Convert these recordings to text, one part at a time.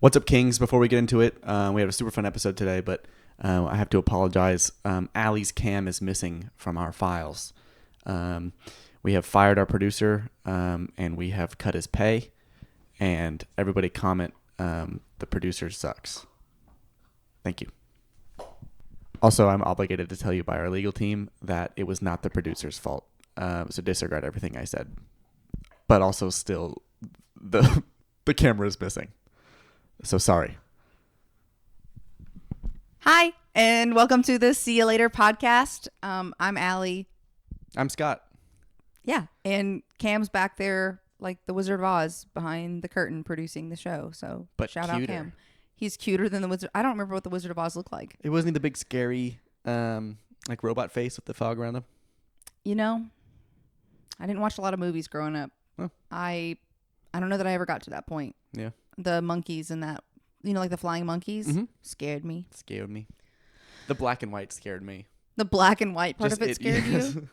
What's up, Kings? Before we get into it, we have a super fun episode today, but I have to apologize. Allie's cam is missing from our files. We have fired our producer, and we have cut his pay, and everybody comment, the producer sucks. Thank you. Also, I'm obligated to tell you by our legal team that it was not the producer's fault, so disregard everything I said. But also still, the camera is missing. So sorry. Hi, and welcome to the See You Later podcast. I'm Allie. I'm Scott. Yeah, and Cam's back there like the Wizard of Oz behind the curtain producing the show. So But shout cuter. out Cam. He's cuter than the Wizard. I don't remember what the Wizard of Oz looked like. It wasn't the big scary like robot face with the fog around him. You know, I didn't watch a lot of movies growing up. Oh. I don't know that I ever got to that point. Yeah. The monkeys and that, like the flying monkeys scared me. Scared me. The black and white scared me. The black and white part Just of it scared you?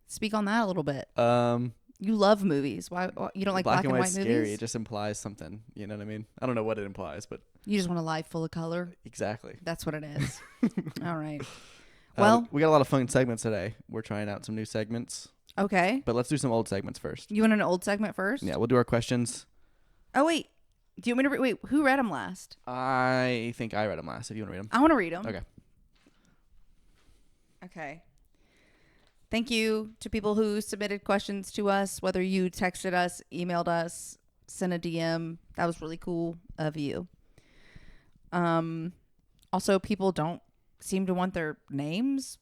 Speak on that a little bit. You love movies. Why you don't like black and white scary. movies? It just implies something. You know what I mean? I don't know what it implies, but You just want a life full of color. exactly. That's what it is. All right. Well, we got a lot of fun segments today. We're trying out some new segments, okay. but let's do some old segments first. You want an old segment first? Yeah, we'll do our questions. Oh, wait. Do you want me to wait? Who read them last? I think I read them last. If you want to read them. I want to read them. Okay. Okay. Thank you to people who submitted questions to us, whether you texted us, emailed us, sent a DM. That was really cool of you. Also, people don't seem to want their names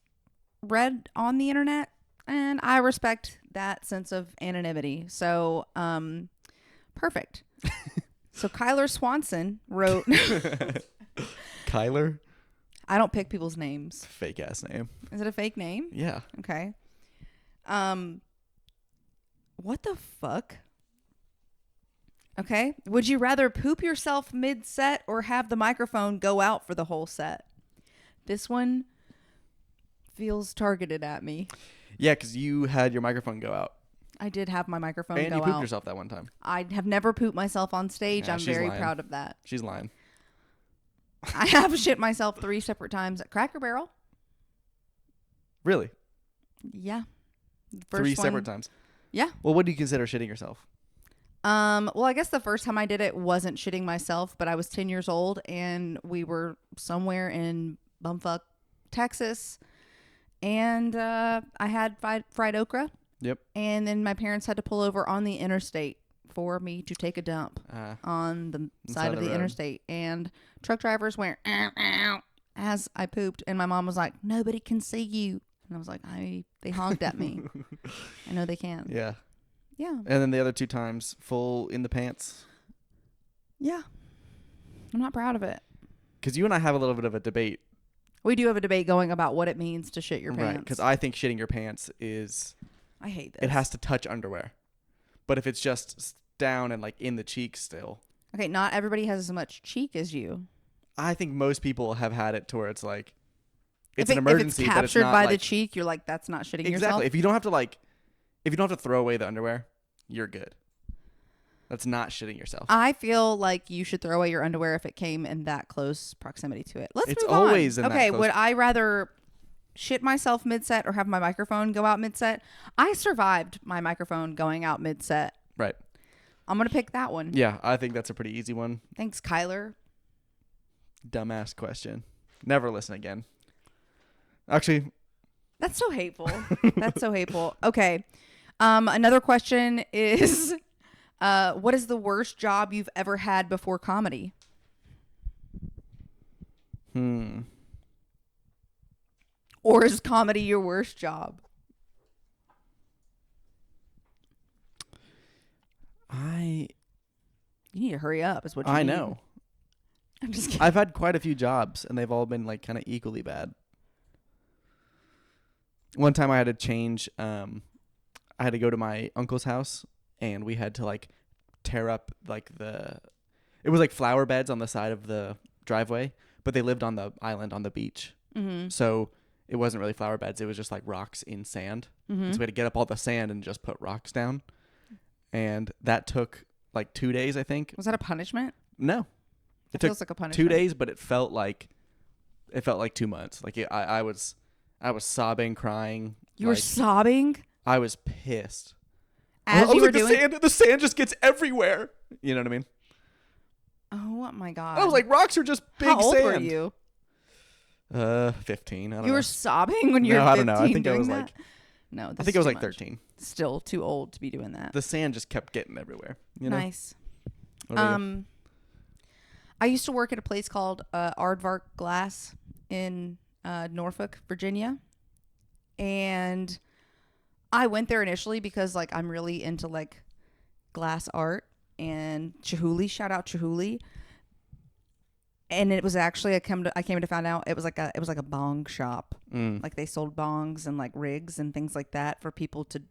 read on the internet, and I respect that sense of anonymity. So, perfect. So Kyler Swanson wrote... Kyler? I don't pick people's names. Fake ass name. Is it a fake name? Yeah. Okay. What the fuck? Okay. Would you rather poop yourself mid-set or have the microphone go out for the whole set? This one feels targeted at me. Yeah, because you had your microphone go out. I did have my microphone And go you pooped out. yourself that one time. I have never pooped myself on stage. Yeah, I'm she's very lying. proud of that. She's lying. I have shit myself 3 separate times at Cracker Barrel. Really? Yeah. Three First separate one- times? Yeah. Well, what do you consider shitting yourself? Well, I guess the first time I did it wasn't shitting myself, but I was 10 years old and we were somewhere in bumfuck Texas, and I had fried okra. Yep. And then my parents had to pull over on the interstate for me to take a dump on the side of the interstate, and truck drivers went ow, ow, as I pooped, and my mom was like, "Nobody can see you," and I was like, they honked at me. I know they can. Yeah. Yeah. And then the other 2 times, full in the pants. Yeah. I'm not proud of it. Because you and I have a little bit of a debate. We do have a debate going about what it means to shit your pants. Right. Because I think shitting your pants is... I hate this. It has to touch underwear. But if it's just down and like in the cheek still... Okay, not everybody has as much cheek as you. I think most people have had it to where it's like... It's an emergency, if it's but it's captured not by like, the cheek, you're like, that's not shitting yourself. Exactly. If you don't have to throw away the underwear, you're good. That's not shitting yourself. I feel like you should throw away your underwear if it came in that close proximity to it. Let's It's move on. always in that Okay, close- would I rather shit myself mid-set or have my microphone go out mid-set? I survived my microphone going out mid-set. Right. I'm going to pick that one. Yeah, I think that's a pretty easy one. Thanks, Kyler. Dumbass question. Never listen again. Actually... That's so hateful. That's so hateful. Okay. Another question is, what is the worst job you've ever had before comedy? Or is comedy your worst job? You need to hurry up is what you I need. know. I'm just kidding. I've had quite a few jobs, and they've all been like kind of equally bad. One time I had to change, I had to go to my uncle's house, and we had to like tear up like it was like flower beds on the side of the driveway, but they lived on the island on the beach. Mm-hmm. So it wasn't really flower beds. It was just like rocks in sand. Mm-hmm. So we had to get up all the sand and just put rocks down. And that took like 2 days, I think. Was that a punishment? No. It feels took like a punishment. 2 days, but it felt like 2 months. Like I was sobbing, crying. You were sobbing? I was pissed. As I was you were like, doing the sand just gets everywhere. You know what I mean? Oh my God. I was like, rocks are just big How old sand. were you? 15. I don't know. You were sobbing when you were 15. No, I don't know. I think I was that? like. No, I think I was like much. 13. Still too old to be doing that. The sand just kept getting everywhere. You know? Nice. What about you? I used to work at a place called Aardvark Glass in Norfolk, Virginia, and I went there initially because like I'm really into like glass art and Chihuly. Shout out Chihuly. And it was actually I came to find out it was like a bong shop. Like they sold bongs and like rigs and things like that for people to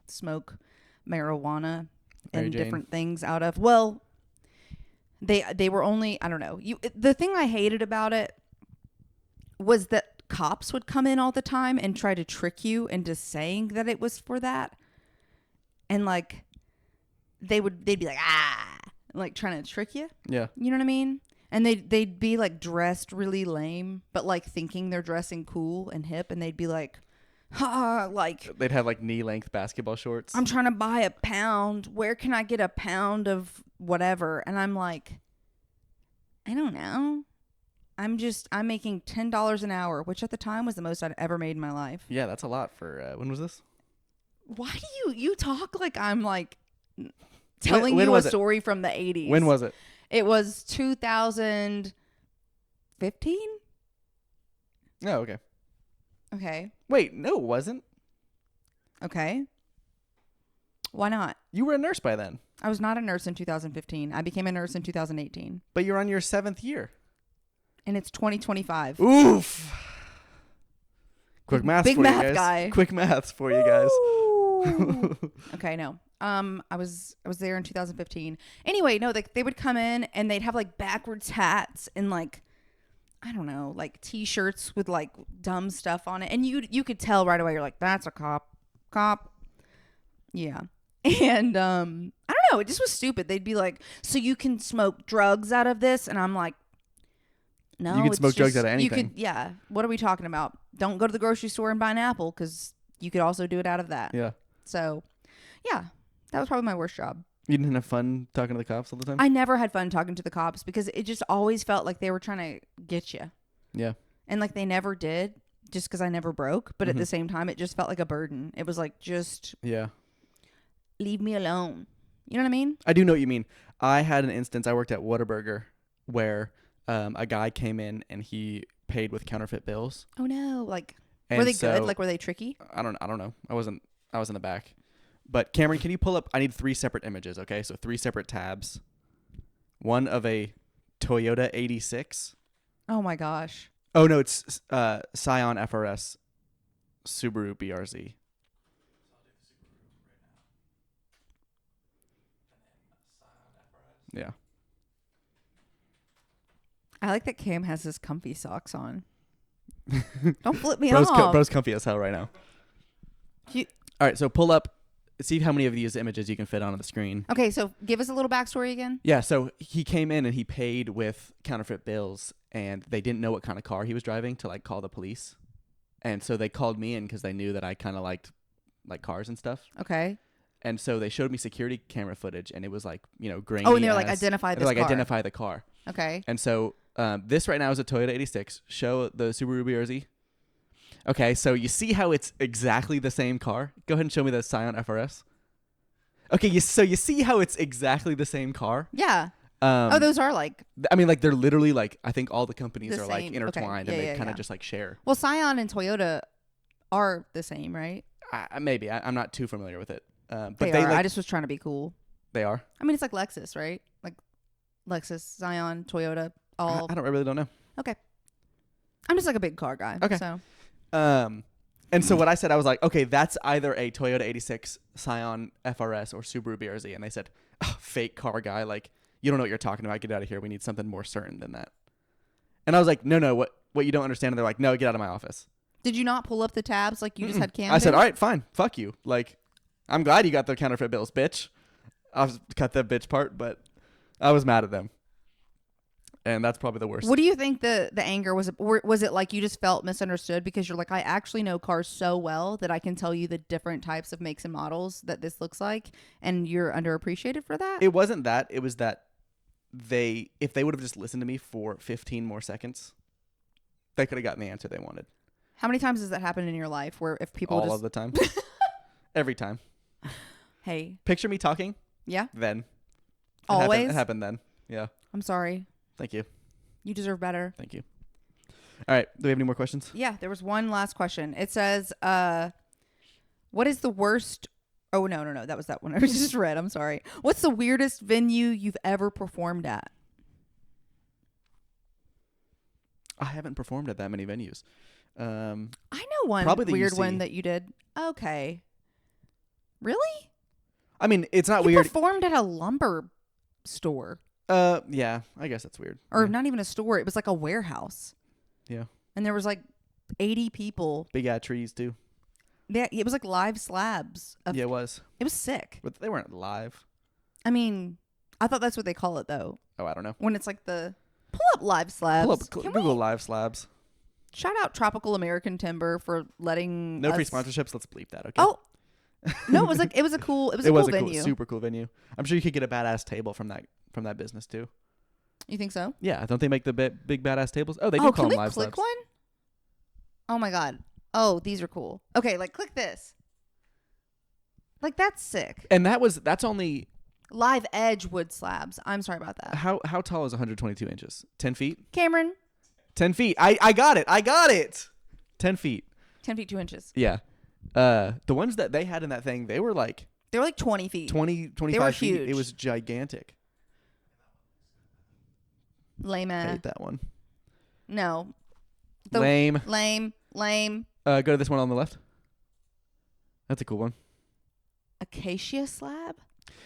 smoke marijuana and different things out of. Well, they were only, I don't know. The thing I hated about it was that cops would come in all the time and try to trick you into saying that it was for that. And like they'd be like, like trying to trick you. Yeah. You know what I mean? And they'd be like dressed really lame, but like thinking they're dressing cool and hip, and they'd be like, like they'd have like knee-length basketball shorts. I'm trying to buy a pound. Where can I get a pound of whatever? And I'm like, I don't know. I'm making $10 an hour, which at the time was the most I'd ever made in my life. Yeah, that's a lot for when was this? Why do you talk like I'm like telling when you was a it? story from the 80s? When was it? It was 2015. Oh, okay. Okay. Wait, no, it wasn't. Okay. Why not? You were a nurse by then. I was not a nurse in 2015. I became a nurse in 2018. But you're on your 7th year. And it's 2025. Oof. Quick maths Big for math you guys. guy. Quick maths for you guys. Okay, no. I was there in 2015. Anyway, no, they would come in and they'd have like backwards hats and like I don't know, like t-shirts with like dumb stuff on it. And you could tell right away, you're like, that's a cop. Yeah. And I don't know, it just was stupid. They'd be like, so you can smoke drugs out of this? And I'm like, no. You can smoke drugs out of anything. Yeah. What are we talking about? Don't go to the grocery store and buy an apple because you could also do it out of that. Yeah. So, yeah, that was probably my worst job. You didn't have fun talking to the cops all the time? I never had fun talking to the cops because it just always felt like they were trying to get you. Yeah. And like they never did just because I never broke. But at the same time, it just felt like a burden. It was like, just leave me alone. You know what I mean? I do know what you mean. I had an instance. I worked at Whataburger where a guy came in and he paid with counterfeit bills. Oh, no. Like, and were they good? Like, were they tricky? I don't know. I was in the back. But Cameron, can you pull up? I need 3 separate images, okay? So 3 separate tabs. One of a Toyota 86. Oh my gosh. Oh no, it's Scion FRS Subaru BRZ. Yeah. I like that Cam has his comfy socks on. Don't flip me off. Bro's comfy as hell right now. All right, so pull up. See how many of these images you can fit onto the screen. Okay, so give us a little backstory again. Yeah, so he came in and he paid with counterfeit bills, and they didn't know what kind of car he was driving to like call the police, and so they called me in because they knew that I kind of liked cars and stuff. Okay. And so they showed me security camera footage, and it was like grainy. Oh, and they're like identify this car. Identify the car. Okay. And so this right now is a Toyota 86. Show the Subaru BRZ. Okay, so you see how it's exactly the same car? Go ahead and show me the Scion FRS. Okay, so you see how it's exactly the same car? Yeah. Those are like... I mean, like, they're literally, like, I think all the companies are, same. like, intertwined, Okay. and they kind of just, like, share. Well, Scion and Toyota are the same, right? Maybe. I'm not too familiar with it. But they are. I just was trying to be cool. They are? I mean, it's like Lexus, right? Like Lexus, Scion, Toyota, all... I really don't know. Okay. I'm just like a big car guy. Okay. So... And so what I said, I was like, okay, that's either a Toyota 86, Scion FRS, or Subaru BRZ. And they said, oh, fake car guy, like, you don't know what you're talking about. Get out of here. We need something more certain than that. And I was like, no, what you don't understand. And they're like, no, get out of my office. Did you not pull up the tabs like you just had Cam? I said, all right, fine. Fuck you. Like, I'm glad you got the counterfeit bills, bitch. I'll cut that bitch part, but I was mad at them. And that's probably the worst. What do you think the anger was? Or was it like you just felt misunderstood because you're like, I actually know cars so well that I can tell you the different types of makes and models that this looks like, and you're underappreciated for that? It wasn't that. It was that if they would have just listened to me for 15 more seconds, they could have gotten the answer they wanted. How many times has that happened in your life where if people all of the time? Every time. Hey. Picture me talking. Yeah. Then. Always? It happened then. Yeah. I'm sorry. Thank you. You deserve better. Thank you. All right. Do we have any more questions? Yeah. There was one last question. It says, what is the worst... Oh, no. That was that one I just read. I'm sorry. What's the weirdest venue you've ever performed at? I haven't performed at that many venues. I know one probably the weird UC. one that you did. Okay. Really? I mean, it's not you weird. Performed at a lumber store. Yeah, I guess that's weird. Or yeah. not even a store. It was like a warehouse. Yeah. And there was like 80 people. Big ass trees too. Yeah, it was like live slabs. Yeah, it was. It was sick. But they weren't live. I mean, I thought that's what they call it though. Oh, I don't know. When it's like the pull up live slabs. Pull up Google live slabs. Shout out Tropical American Timber for letting No us... free sponsorships. Let's bleep that. Okay. Oh. No, it was a cool venue. Super cool venue. I'm sure you could get a badass table from that business too. You think so? Yeah, don't they make the big badass tables? Oh, they do call them live slabs. Click one? Oh my god. Oh, these are cool. Okay, like click this. Like that's sick. And that's only live edge wood slabs. I'm sorry about that. How tall is 122 inches? 10 feet? Cameron. 10 feet. I got it. 10 feet. 10 feet 2 inches. Yeah. The ones that they had in that thing, they were like 20 feet. 25 feet. Huge. It was gigantic. Lame. I hate that one. No. Lame. Go to this one on the left. That's a cool one. Acacia slab?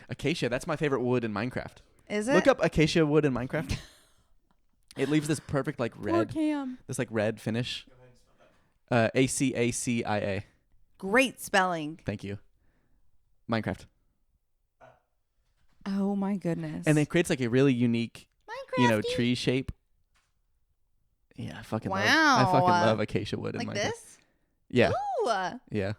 Acacia, that's my favorite wood in Minecraft. Is it? Look up acacia wood in Minecraft. It leaves this perfect like red. Poor Cam. This like red finish. Acacia. Great spelling. Thank you. Minecraft. Oh my goodness. And it creates like a really unique, Minecraft, tree shape. Yeah, I fucking love. Wow. I fucking love acacia wood in like Minecraft. this? Yeah. Ooh. Yeah.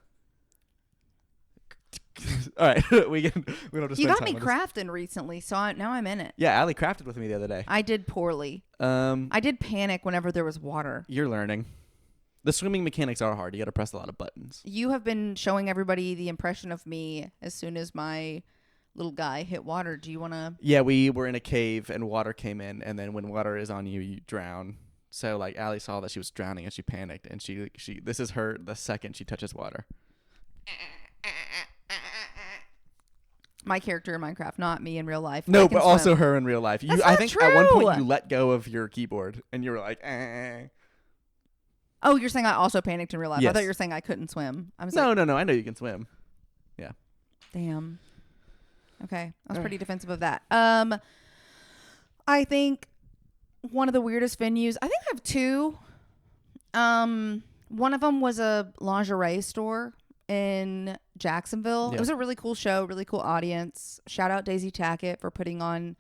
All right, we don't. Just you spend got time me on this. crafting recently, so now I'm in it. Yeah, Allie crafted with me the other day. I did poorly. I did panic whenever there was water. You're learning. The swimming mechanics are hard. You got to press a lot of buttons. You have been showing everybody the impression of me as soon as my little guy hit water. Do you want to? Yeah, we were in a cave and water came in, and then when water is on you, you drown. So like Allie saw that she was drowning and she panicked, and she this is her the second she touches water. My character in Minecraft, not me in real life. No, but also her in real life. That's I not think true. at one point you let go of your keyboard and you were like, eh. Oh, you're saying I also panicked in real life? Yes. I thought you were saying I couldn't swim. I was No. like, I know you can swim. Yeah. Damn. Okay, I was pretty defensive of that. I think one of the weirdest venues. I think I have two. One of them was a lingerie store in Jacksonville. Yeah. It was a really cool show, really cool audience. Shout out Daisy Tackett for putting on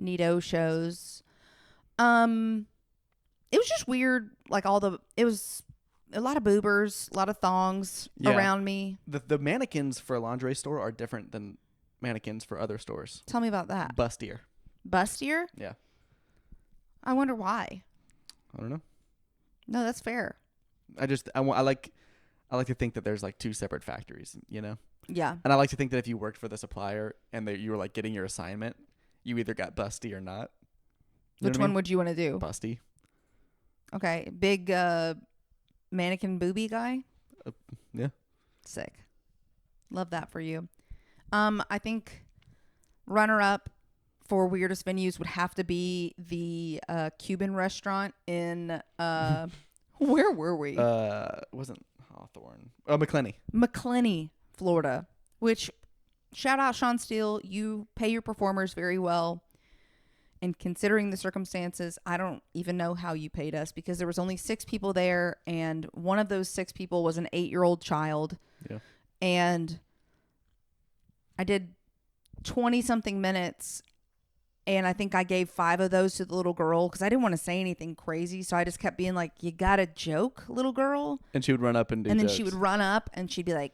neato shows. It was just weird. Like it was a lot of boobers, a lot of thongs around me. The mannequins for a lingerie store are different than mannequins for other stores. Tell me about that. Bustier. Bustier? Yeah. I wonder why. I don't know. No, that's fair. I like to think that there's like two separate factories, Yeah. And I like to think that if you worked for the supplier and that you were like getting your assignment, you either got busty or not. Which one would you want to do? Busty. Okay. Big mannequin booby guy? Yeah. Sick. Love that for you. I think runner up for weirdest venues would have to be the Cuban restaurant in where were we? It wasn't Hawthorne. Oh, McClenny, Florida. Which shout out Sean Steele, you pay your performers very well. And considering the circumstances, I don't even know how you paid us because there was only 6 people there, and one of those 6 people was an 8-year-old child. Yeah. And I did 20 something minutes And I think I gave 5 of those to the little girl because I didn't want to say anything crazy. So I just kept being like, you got a joke, little girl? And she would run up and do And then jokes. she would run up and she'd be like,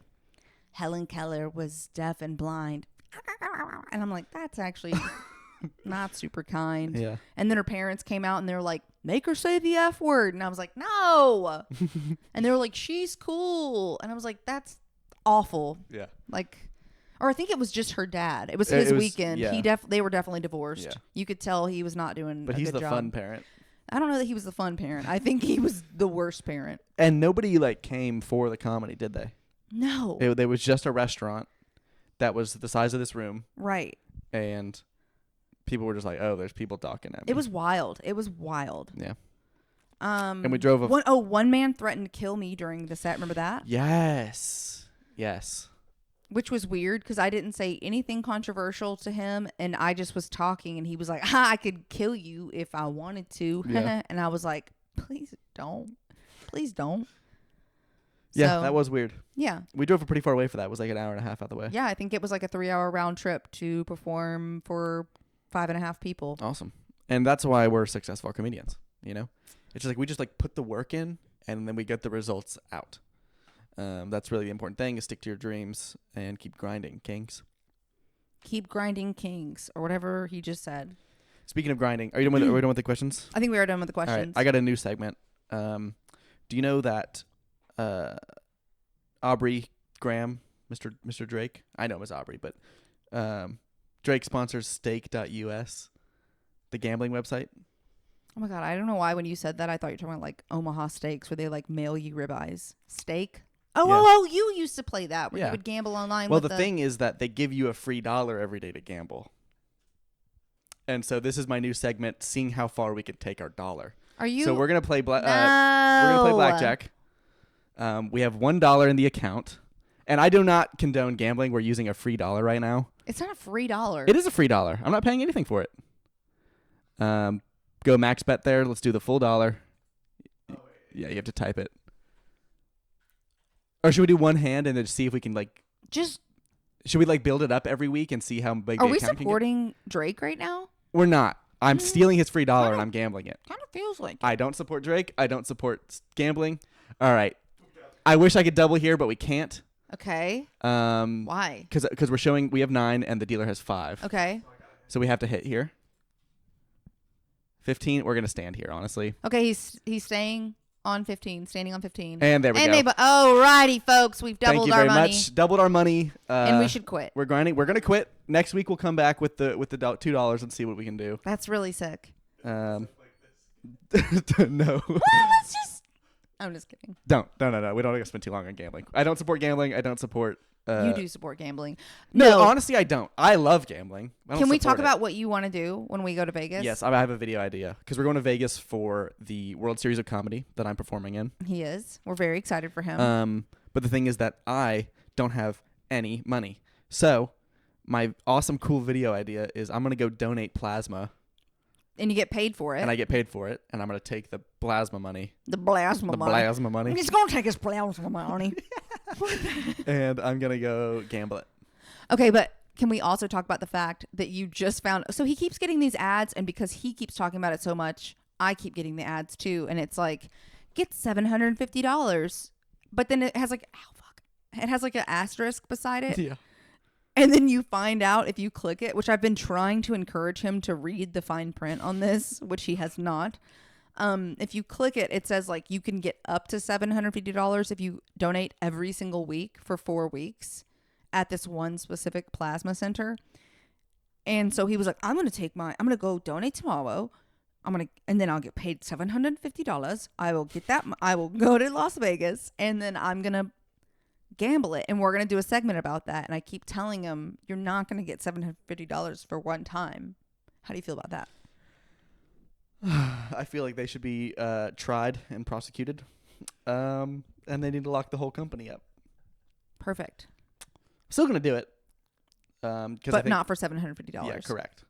Helen Keller was deaf and blind. And I'm like, that's actually not super kind. Yeah. And then her parents came out and they were like, make her say the F word. And I was like, no. And they were like, she's cool. And I was like, that's awful. Yeah. Like... Or I think it was just her dad. It was his weekend. Yeah. They were definitely divorced. Yeah. You could tell he was not doing But a he's good the job. fun parent. I don't know that he was the fun parent. I think he was the worst parent. And nobody like came for the comedy, did they? No. There was just a restaurant that was the size of this room. Right. And people were just like, oh, there's people talking at me. It was wild. It was wild. Yeah. And we drove one man threatened to kill me during the set. Remember that? Yes. Yes. Which was weird because I didn't say anything controversial to him, and I just was talking, and he was like, I could kill you if I wanted to. Yeah. And I was like, please don't. Please don't. Yeah, So, that was weird. Yeah. We drove pretty far away for that. It was like an hour and a half out the way. Yeah, I think it was like a 3-hour round trip to perform for 5.5 people. Awesome. And that's why we're successful comedians, you know? It's just like we just like put the work in and then we get the results out. That's really the important thing is stick to your dreams and keep grinding, kings. Keep grinding, kings, or whatever he just said. Speaking of grinding, are we done with the questions? I think we are done with the questions. All right, I got a new segment. Do you know that Aubrey Graham, Mr. Drake? I know him as Aubrey, but Drake sponsors stake.us, the gambling website. Oh my God, I don't know why when you said that, I thought you were talking about like Omaha Steaks where they like mail you ribeyes. Steak? Oh, you used to play that where you would gamble online. Well, the thing is that they give you a free $1 every day to gamble. And so this is my new segment, seeing how far we can take our dollar. Are you? So we're gonna play. We're gonna play blackjack. We have $1 in the account, and I do not condone gambling. We're using a free $1 right now. It's not a free $1. It is a free $1. I'm not paying anything for it. Go max bet there. Let's do the full $1. Yeah, you have to type it. Or should we do one hand and then see if we can like should we like build it up every week and see how big Are the we account can get? supporting Drake right now? We're not. I'm stealing his free $1 and I'm gambling it. Kind of feels like I don't support Drake. I don't support gambling. All right. I wish I could double here, but we can't. Okay. Why? Because we're showing we have 9 and the dealer has 5. Okay. So we have to hit here. 15. We're gonna stand here, honestly. Okay, he's staying on 15, standing on 15. And there we go. Alrighty, folks, we've doubled Thank you our very money. much. Doubled our money. And we should quit. We're grinding. We're gonna quit. Next week we'll come back with the $2 and see what we can do. That's really sick. No. Well, let's just. I'm just kidding. No. We don't spend too long on gambling. I don't support gambling. I don't support. You do support gambling. No, honestly, I don't. I love gambling. Can we talk about what you want to do when we go to Vegas? Yes, I have a video idea because we're going to Vegas for the World Series of Comedy that I'm performing in. He is. We're very excited for him. But the thing is that I don't have any money. So my awesome, cool video idea is I'm going to go donate plasma. And you get paid for it. And I get paid for it. And I'm going to take the plasma money. The plasma money. He's going to take his plasma money. And I'm going to go gamble it. Okay, but can we also talk about the fact that you just found... So he keeps getting these ads, and because he keeps talking about it so much, I keep getting the ads too. And it's like, get $750. But then it has like... It has like an asterisk beside it. Yeah. And then you find out if you click it, which I've been trying to encourage him to read the fine print on this, which he has not. If you click it, it says like you can get up to $750 if you donate every single week for 4 weeks at this one specific plasma center. And so he was like, I'm going to go donate tomorrow. And then I'll get paid $750. I will get that. I will go to Las Vegas and then I'm going to gamble it. And we're going to do a segment about that. And I keep telling him, you're not going to get $750 for one time. How do you feel about that? I feel like they should be tried and prosecuted. And they need to lock the whole company up. Perfect. Still going to do it. But not for $750. Yeah, correct.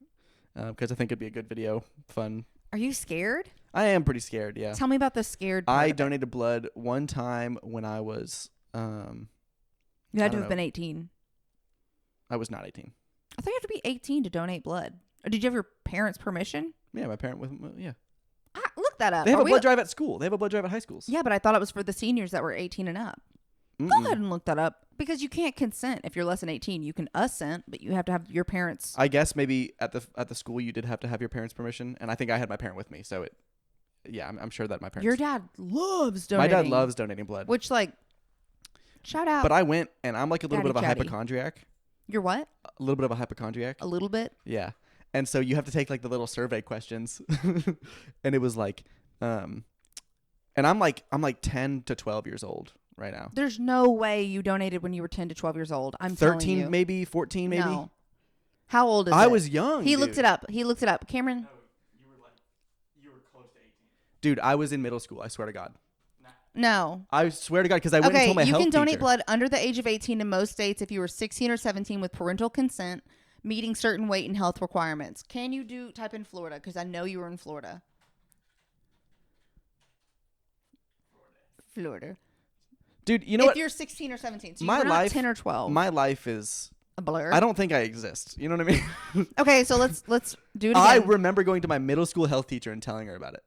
Because I think it'd be a good video. Fun. Are you scared? I am pretty scared, yeah. Tell me about the scared part. I donated blood one time when I was... you had to have been 18. I was not 18. I thought you have to be 18 to donate blood. Or did you have your parents' permission? Yeah, my parent with yeah. Look that up. They have a blood drive at school. They have a blood drive at high schools. Yeah, but I thought it was for the seniors that were 18 and up. Go ahead and look that up because you can't consent if you're less than 18. You can assent, but you have to have your parents. I guess maybe at the school you did have to have your parents' permission, and I think I had my parent with me, so it. Yeah, I'm sure that my parents. Your dad loves donating. My dad loves donating blood. Which, like, shout out. But I went, and I'm like a little bit of a hypochondriac. You're what? A little bit of a hypochondriac. A little bit? Yeah. And so you have to take like the little survey questions, and it was like, and I'm like 10 to 12 years old right now. There's no way you donated when you were 10 to 12 years old. I'm 13 telling you. maybe, 14 maybe. No. How old is I it? was young. He dude. looked it up. Cameron? No, you were close to 18. Dude, I was in middle school. I swear to God. No. I swear to God, because I went and told my health teacher. You can donate blood under the age of 18 in most states if you were 16 or 17 with parental consent, meeting certain weight and health requirements. Can you type in Florida? Because I know you were in Florida. Florida. Dude, you know what? If you're 16 or 17, so my you're not life, 10 or 12. My life is a blur. I don't think I exist. You know what I mean? Okay, so let's do it again. I remember going to my middle school health teacher and telling her about it.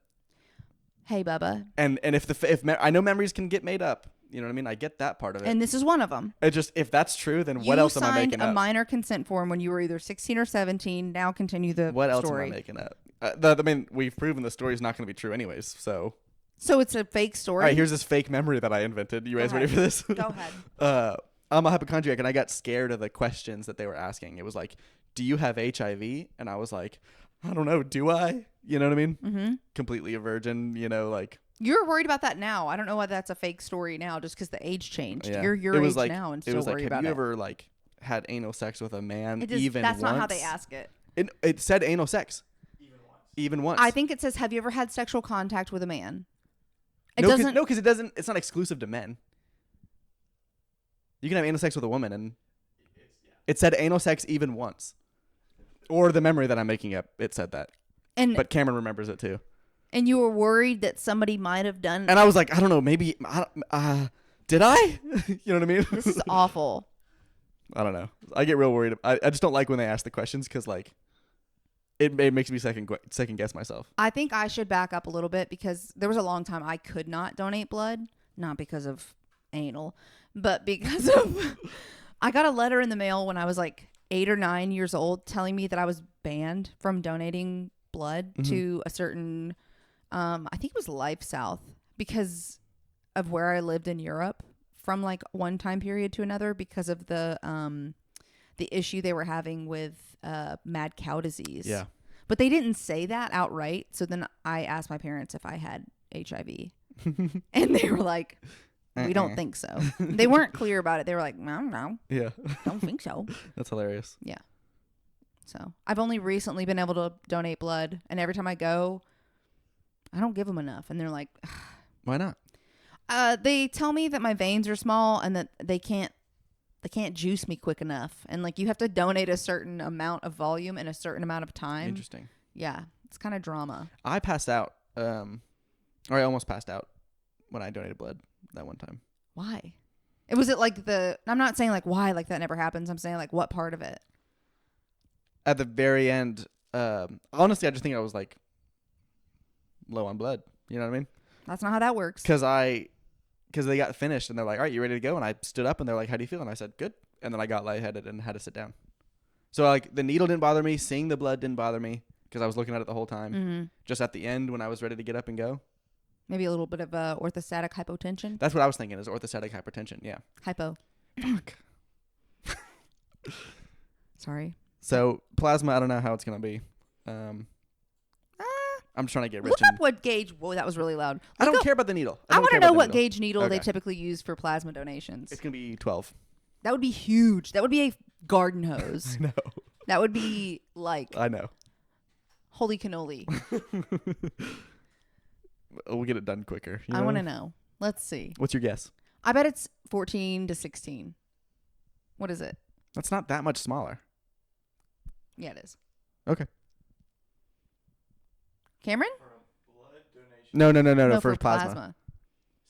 Hey, Bubba. And if I know memories can get made up, you know what I mean? I get that part of it. And this is one of them. It just, if that's true, then what else am I making up? You signed a minor consent form when you were either 16 or 17. Now continue the story. What else am I making up? I mean, we've proven the story's not going to be true anyways, so. So it's a fake story? All right, here's this fake memory that I invented. You guys ready for this? Go ahead. I'm a hypochondriac, and I got scared of the questions that they were asking. It was like, do you have HIV? And I was like, I don't know. Do I? You know what I mean? Mm-hmm. Completely a virgin, you know, like. You're worried about that now. I don't know why that's a fake story now just because the age changed. Yeah. You're your age now and still worried about it. Have you ever, like, had anal sex with a man that's once? That's not how they ask it. It said anal sex. Even once. I think it says, have you ever had sexual contact with a man? No, because it doesn't. It's not exclusive to men. You can have anal sex with a woman, and it said anal sex even once. Or the memory that I'm making up, it said that. But Cameron remembers it too. And you were worried that somebody might have done. And I was like, I don't know, maybe. Did I? You know what I mean? This is awful. I don't know. I get real worried. I just don't like when they ask the questions because like. It makes me second guess myself. I think I should back up a little bit because there was a long time I could not donate blood, not because of anal, but because of I got a letter in the mail when I was like 8 or 9 years old telling me that I was banned from donating blood to a certain I think it was Life South because of where I lived in Europe from like one time period to another because of the issue they were having with mad cow disease. Yeah. But they didn't say that outright. So then I asked my parents if I had HIV. And they were like, we don't think so. They weren't clear about it. They were like, I don't know. Yeah. Don't think so. That's hilarious. Yeah. So I've only recently been able to donate blood. And every time I go, I don't give them enough. And they're like, why not? They tell me that my veins are small and that they can't juice me quick enough. And like you have to donate a certain amount of volume in a certain amount of time. Interesting. Yeah. It's kind of drama. I passed out, or I almost passed out when I donated blood that one time. Why? I'm not saying like why, like that never happens. I'm saying like what part of it? At the very end, honestly, I just think I was like low on blood. You know what I mean? That's not how that works. Because they got finished and they're like, all right, you ready to go? And I stood up and they're like, how do you feel? And I said, good. And then I got lightheaded and had to sit down. So like the needle didn't bother me. Seeing the blood didn't bother me because I was looking at it the whole time. Mm-hmm. Just at the end when I was ready to get up and go. Maybe a little bit of orthostatic hypotension. That's what I was thinking is orthostatic hypertension. Yeah. Hypo. Fuck. Sorry. So plasma, I don't know how it's going to be. I'm trying to get rich. Look up what gauge. Whoa, that was really loud. I don't care about the needle. I want to know what gauge needle they typically use for plasma donations. It's going to be 12. That would be huge. That would be a garden hose. I know. That would be like. I know. Holy cannoli. We'll get it done quicker. I want to know. Let's see. What's your guess? I bet it's 14 to 16. What is it? That's not that much smaller. Yeah, it is. Okay. Cameron? For a blood donation. No. For plasma.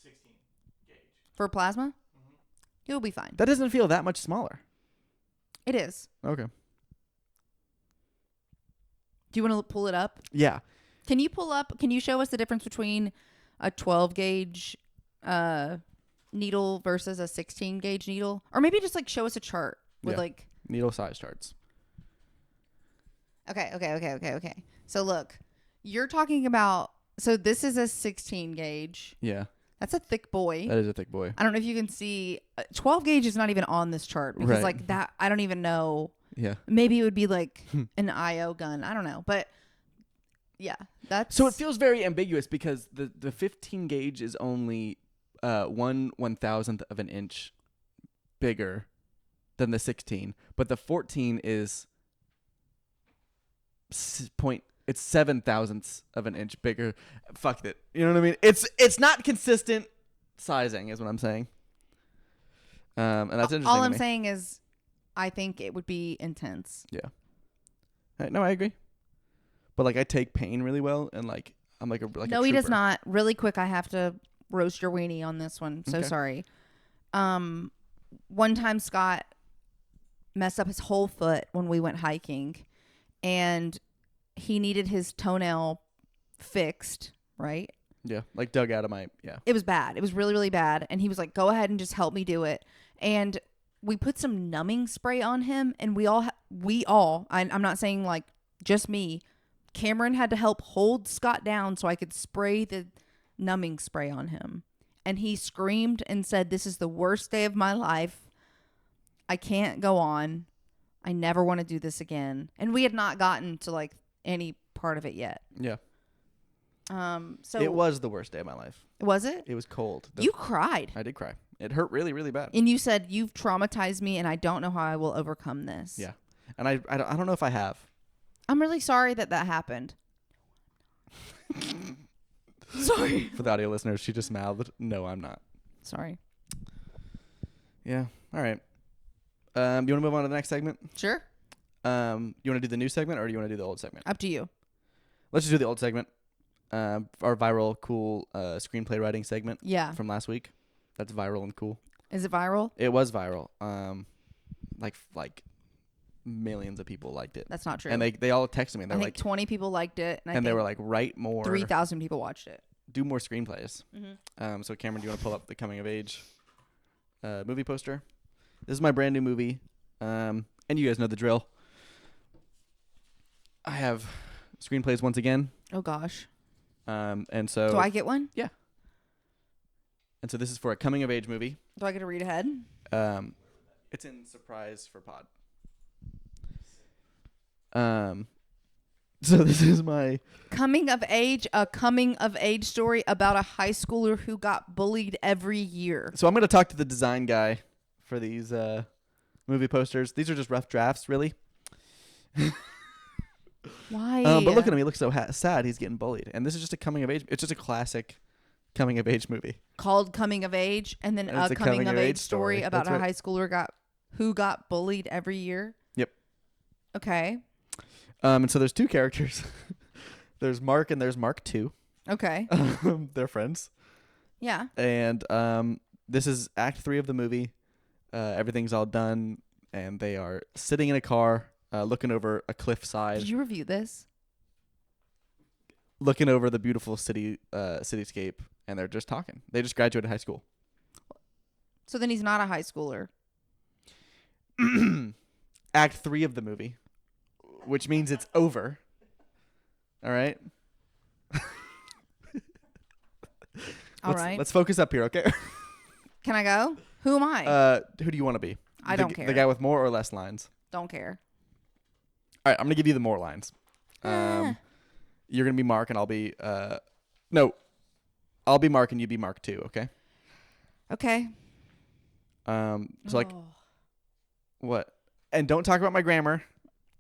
16 gauge. For plasma? Mm-hmm. You'll be fine. That doesn't feel that much smaller. It is. Okay. Do you want to pull it up? Yeah. Can you show us the difference between a 12 gauge needle versus a 16 gauge needle? Or maybe just like show us a chart with like needle size charts. Okay. So look, you're talking about, so this is a 16 gauge. Yeah. That's a thick boy. That is a thick boy. I don't know if you can see. 12 gauge is not even on this chart because like that, I don't even know. Yeah. Maybe it would be like an IO gun. I don't know. But yeah, that's. So it feels very ambiguous because the 15 gauge is only 1/1000th of an inch bigger than the 16, but the 14 is it's 7/1000ths of an inch bigger. Fuck it. You know what I mean? It's not consistent sizing is what I'm saying. And that's interesting. All I'm saying is I think it would be intense. Yeah. No, I agree. But like I take pain really well and like I'm like a No, he does not. Really quick, I have to roast your weenie on this one. So sorry. One time Scott messed up his whole foot when we went hiking and he needed his toenail fixed, right? Yeah, like dug out of It was bad. It was really, really bad. And he was like, go ahead and just help me do it. And we put some numbing spray on him and we all, I'm not saying like just me, Cameron had to help hold Scott down so I could spray the numbing spray on him. And he screamed and said, this is the worst day of my life. I can't go on. I never want to do this again. And we had not gotten to like any part of it yet. Yeah. So it was the worst day of my life. Was it? It was cold. You cried. I did cry. It hurt really, really bad. And you said you've traumatized me, and I don't know how I will overcome this. Yeah, and I don't know if I have. I'm really sorry that happened. Sorry. For the audio listeners, she just mouthed, "No, I'm not." Sorry. Yeah. All right. Do you want to move on to the next segment? Sure. You want to do the new segment or do you want to do the old segment? Up to you. Let's just do the old segment. Our viral, cool screenplay writing segment. Yeah. From last week. That's viral and cool. Is it viral? It was viral. Like millions of people liked it. That's not true. And they all texted me. They're I think like 20 people liked it. And they were like, write more. 3,000 people watched it. Do more screenplays. Mm-hmm. So Cameron, do you want to pull up the coming of age movie poster? This is my brand new movie. And you guys know the drill. I have screenplays once again. Oh gosh. And so do I get one? Yeah. And so this is for a coming of age movie. Do I get to read ahead? It's in surprise for pod. So this is my coming of age story about a high schooler who got bullied every year. So I'm going to talk to the design guy for these movie posters. These are just rough drafts, really. Why? But look at him. He looks so sad. He's getting bullied. And this is just a coming of age. It's just a classic coming of age movie. Called Coming of Age. And then a coming of age story about a high schooler who got bullied every year. Yep. Okay. And so there's two characters. There's Mark and there's Mark 2. Okay. They're friends. Yeah. And this is Act 3 of the movie. Everything's all done. And they are sitting in a car. Looking over a cliffside. Did you review this? Looking over the beautiful cityscape, and they're just talking. They just graduated high school. So then he's not a high schooler. Act 3 of the movie, which means it's over. All right? Let's focus up here, okay? Can I go? Who am I? Who do you want to be? I don't care. The guy with more or less lines? Don't care. All right, I'm going to give you the more lines. You're going to be Mark and I'll be... I'll be Mark and you be Mark 2, okay? Okay. What? And don't talk about my grammar,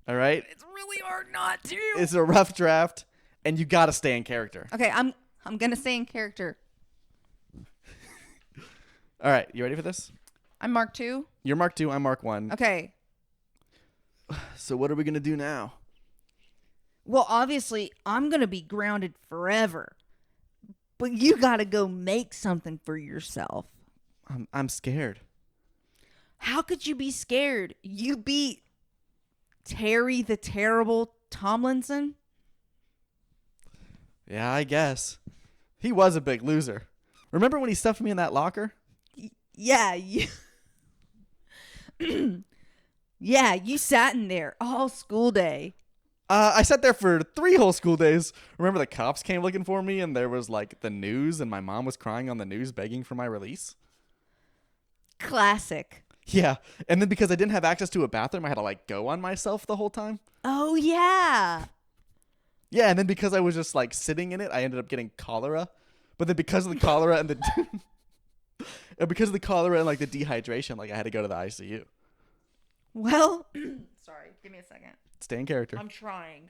all right? It's really hard not to. It's a rough draft, and you got to stay in character. Okay, I'm going to stay in character. All right, you ready for this? I'm Mark 2. You're Mark 2, I'm Mark 1. Okay. So what are we going to do now? Well, obviously, I'm going to be grounded forever. But you got to go make something for yourself. I'm scared. How could you be scared? You beat Terry the Terrible Tomlinson? Yeah, I guess. He was a big loser. Remember when he stuffed me in that locker? Yeah. Yeah, you sat in there all school day. I sat there for 3 whole school days. Remember the cops came looking for me and there was like the news and my mom was crying on the news begging for my release? Classic. Yeah. And then because I didn't have access to a bathroom, I had to like go on myself the whole time. Oh, yeah. Yeah, and then because I was just like sitting in it, I ended up getting cholera. But then because of the cholera and the and because of the cholera and like the dehydration, like I had to go to the ICU. Well, sorry, give me a second. Stay in character. I'm trying.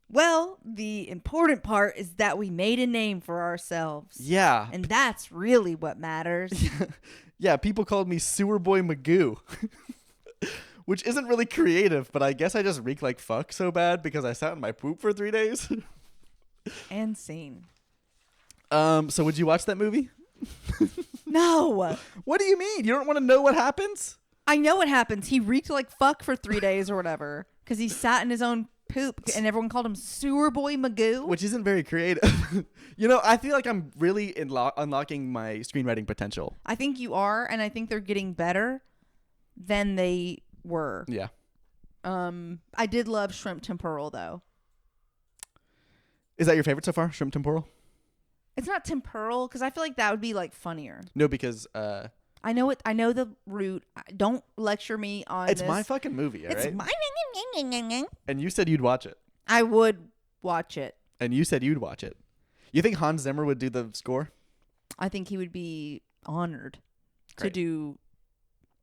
Well, the important part is that we made a name for ourselves. Yeah. And that's really what matters. Yeah, people called me Sewer Boy Magoo. Which isn't really creative, but I guess I just reek like fuck so bad because I sat in my poop for 3 days. And scene. So would you watch that movie? No. What do you mean? You don't want to know what happens? I know what happens. He reeked like fuck for 3 days or whatever because he sat in his own poop and everyone called him Sewer Boy Magoo. Which isn't very creative. You know, I feel like I'm really unlocking my screenwriting potential. I think you are, and I think they're getting better than they were. Yeah. I did love Shrimp Temporal though. Is that your favorite so far? Shrimp Temporal? It's not temporal because I feel like that would be like funnier. No, because I know it. I know the root. Don't lecture me on it's this. my fucking movie, all right? It's my. And you said you'd watch it. I would watch it. And you said you'd watch it. You think Hans Zimmer would do the score? I think he would be honored to Great. do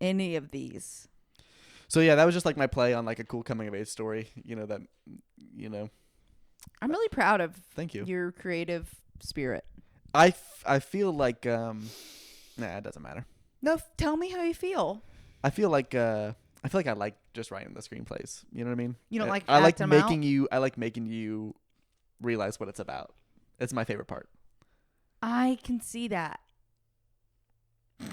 any of these. So yeah, that was just like my play on like a cool coming of age story. I'm really proud of Thank you. your creative spirit. I feel like nah, it doesn't matter. No, tell me how you feel. I feel like I like just writing the screenplays. You know what I mean? You don't like I like acting making out? you. I like making you realize what it's about. It's my favorite part. I can see that. All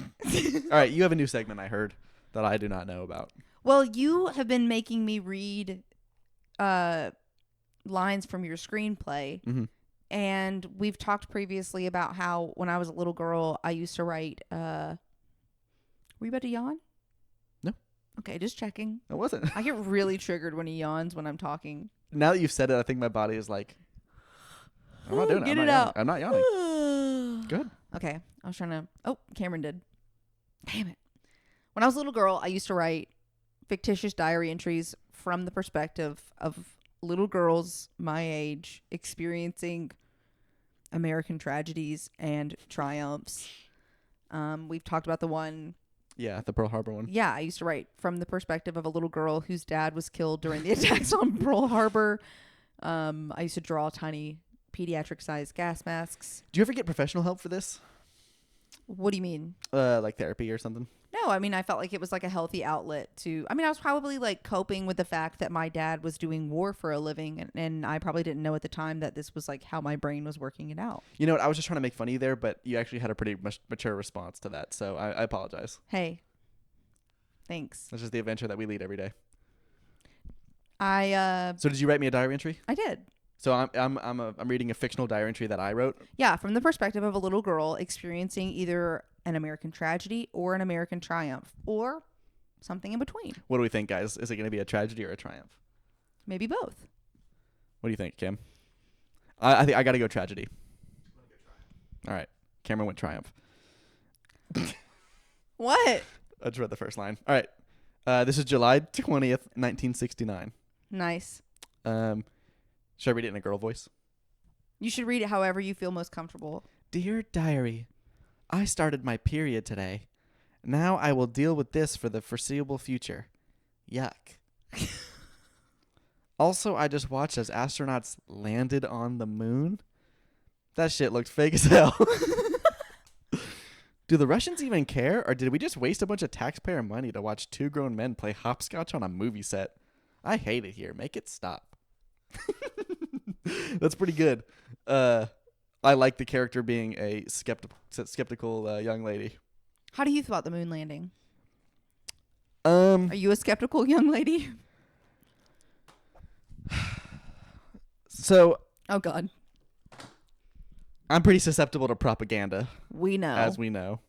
right, you have a new segment I heard that I do not know about. Well, you have been making me read lines from your screenplay. Mm-hmm. And we've talked previously about how when I was a little girl, I used to write. Were you about to yawn? No. Okay, just checking. It wasn't. I get really triggered when he yawns when I'm talking. Now that you've said it, I think my body is like, I'm not doing it. Get I'm it not out. Yawning. I'm not yawning. Good. Okay, I was trying to. Oh, Cameron did. Damn it. When I was a little girl, I used to write fictitious diary entries from the perspective of little girls my age experiencing American tragedies and triumphs. We've talked about the one. Yeah, the Pearl Harbor one. Yeah, I used to write from the perspective of a little girl whose dad was killed during the attacks on Pearl Harbor. I used to draw tiny pediatric-sized gas masks. Do you ever get professional help for this? What do you mean? Like therapy or something? No, I mean, I felt like it was like a healthy outlet to... I mean, I was probably like coping with the fact that my dad was doing war for a living, and I probably didn't know at the time that this was like how my brain was working it out. You know what? I was just trying to make fun of you there, but you actually had a pretty mature response to that, so I apologize. Hey, thanks. That's just the adventure that we lead every day. So did you write me a diary entry? I did. So I'm reading a fictional diary entry that I wrote. Yeah, from the perspective of a little girl experiencing either an American tragedy or an American triumph, or something in between. What do we think, guys? Is it going to be a tragedy or a triumph? Maybe both. What do you think, Cam? I think I got to go tragedy. All right. Cameron went triumph. What? I just read the first line. All right. This is July 20th, 1969. Nice. Should I read it in a girl voice? You should read it however you feel most comfortable. Dear Diary, I started my period today. Now I will deal with this for the foreseeable future. Yuck. Also, I just watched as astronauts landed on the moon. That shit looked fake as hell. Do the Russians even care, or did we just waste a bunch of taxpayer money to watch two grown men play hopscotch on a movie set? I hate it here. Make it stop. That's pretty good. I like the character being a skeptical young lady. How do you feel about the moon landing? Are you a skeptical young lady? So Oh, God. I'm pretty susceptible to propaganda. We know. As we know.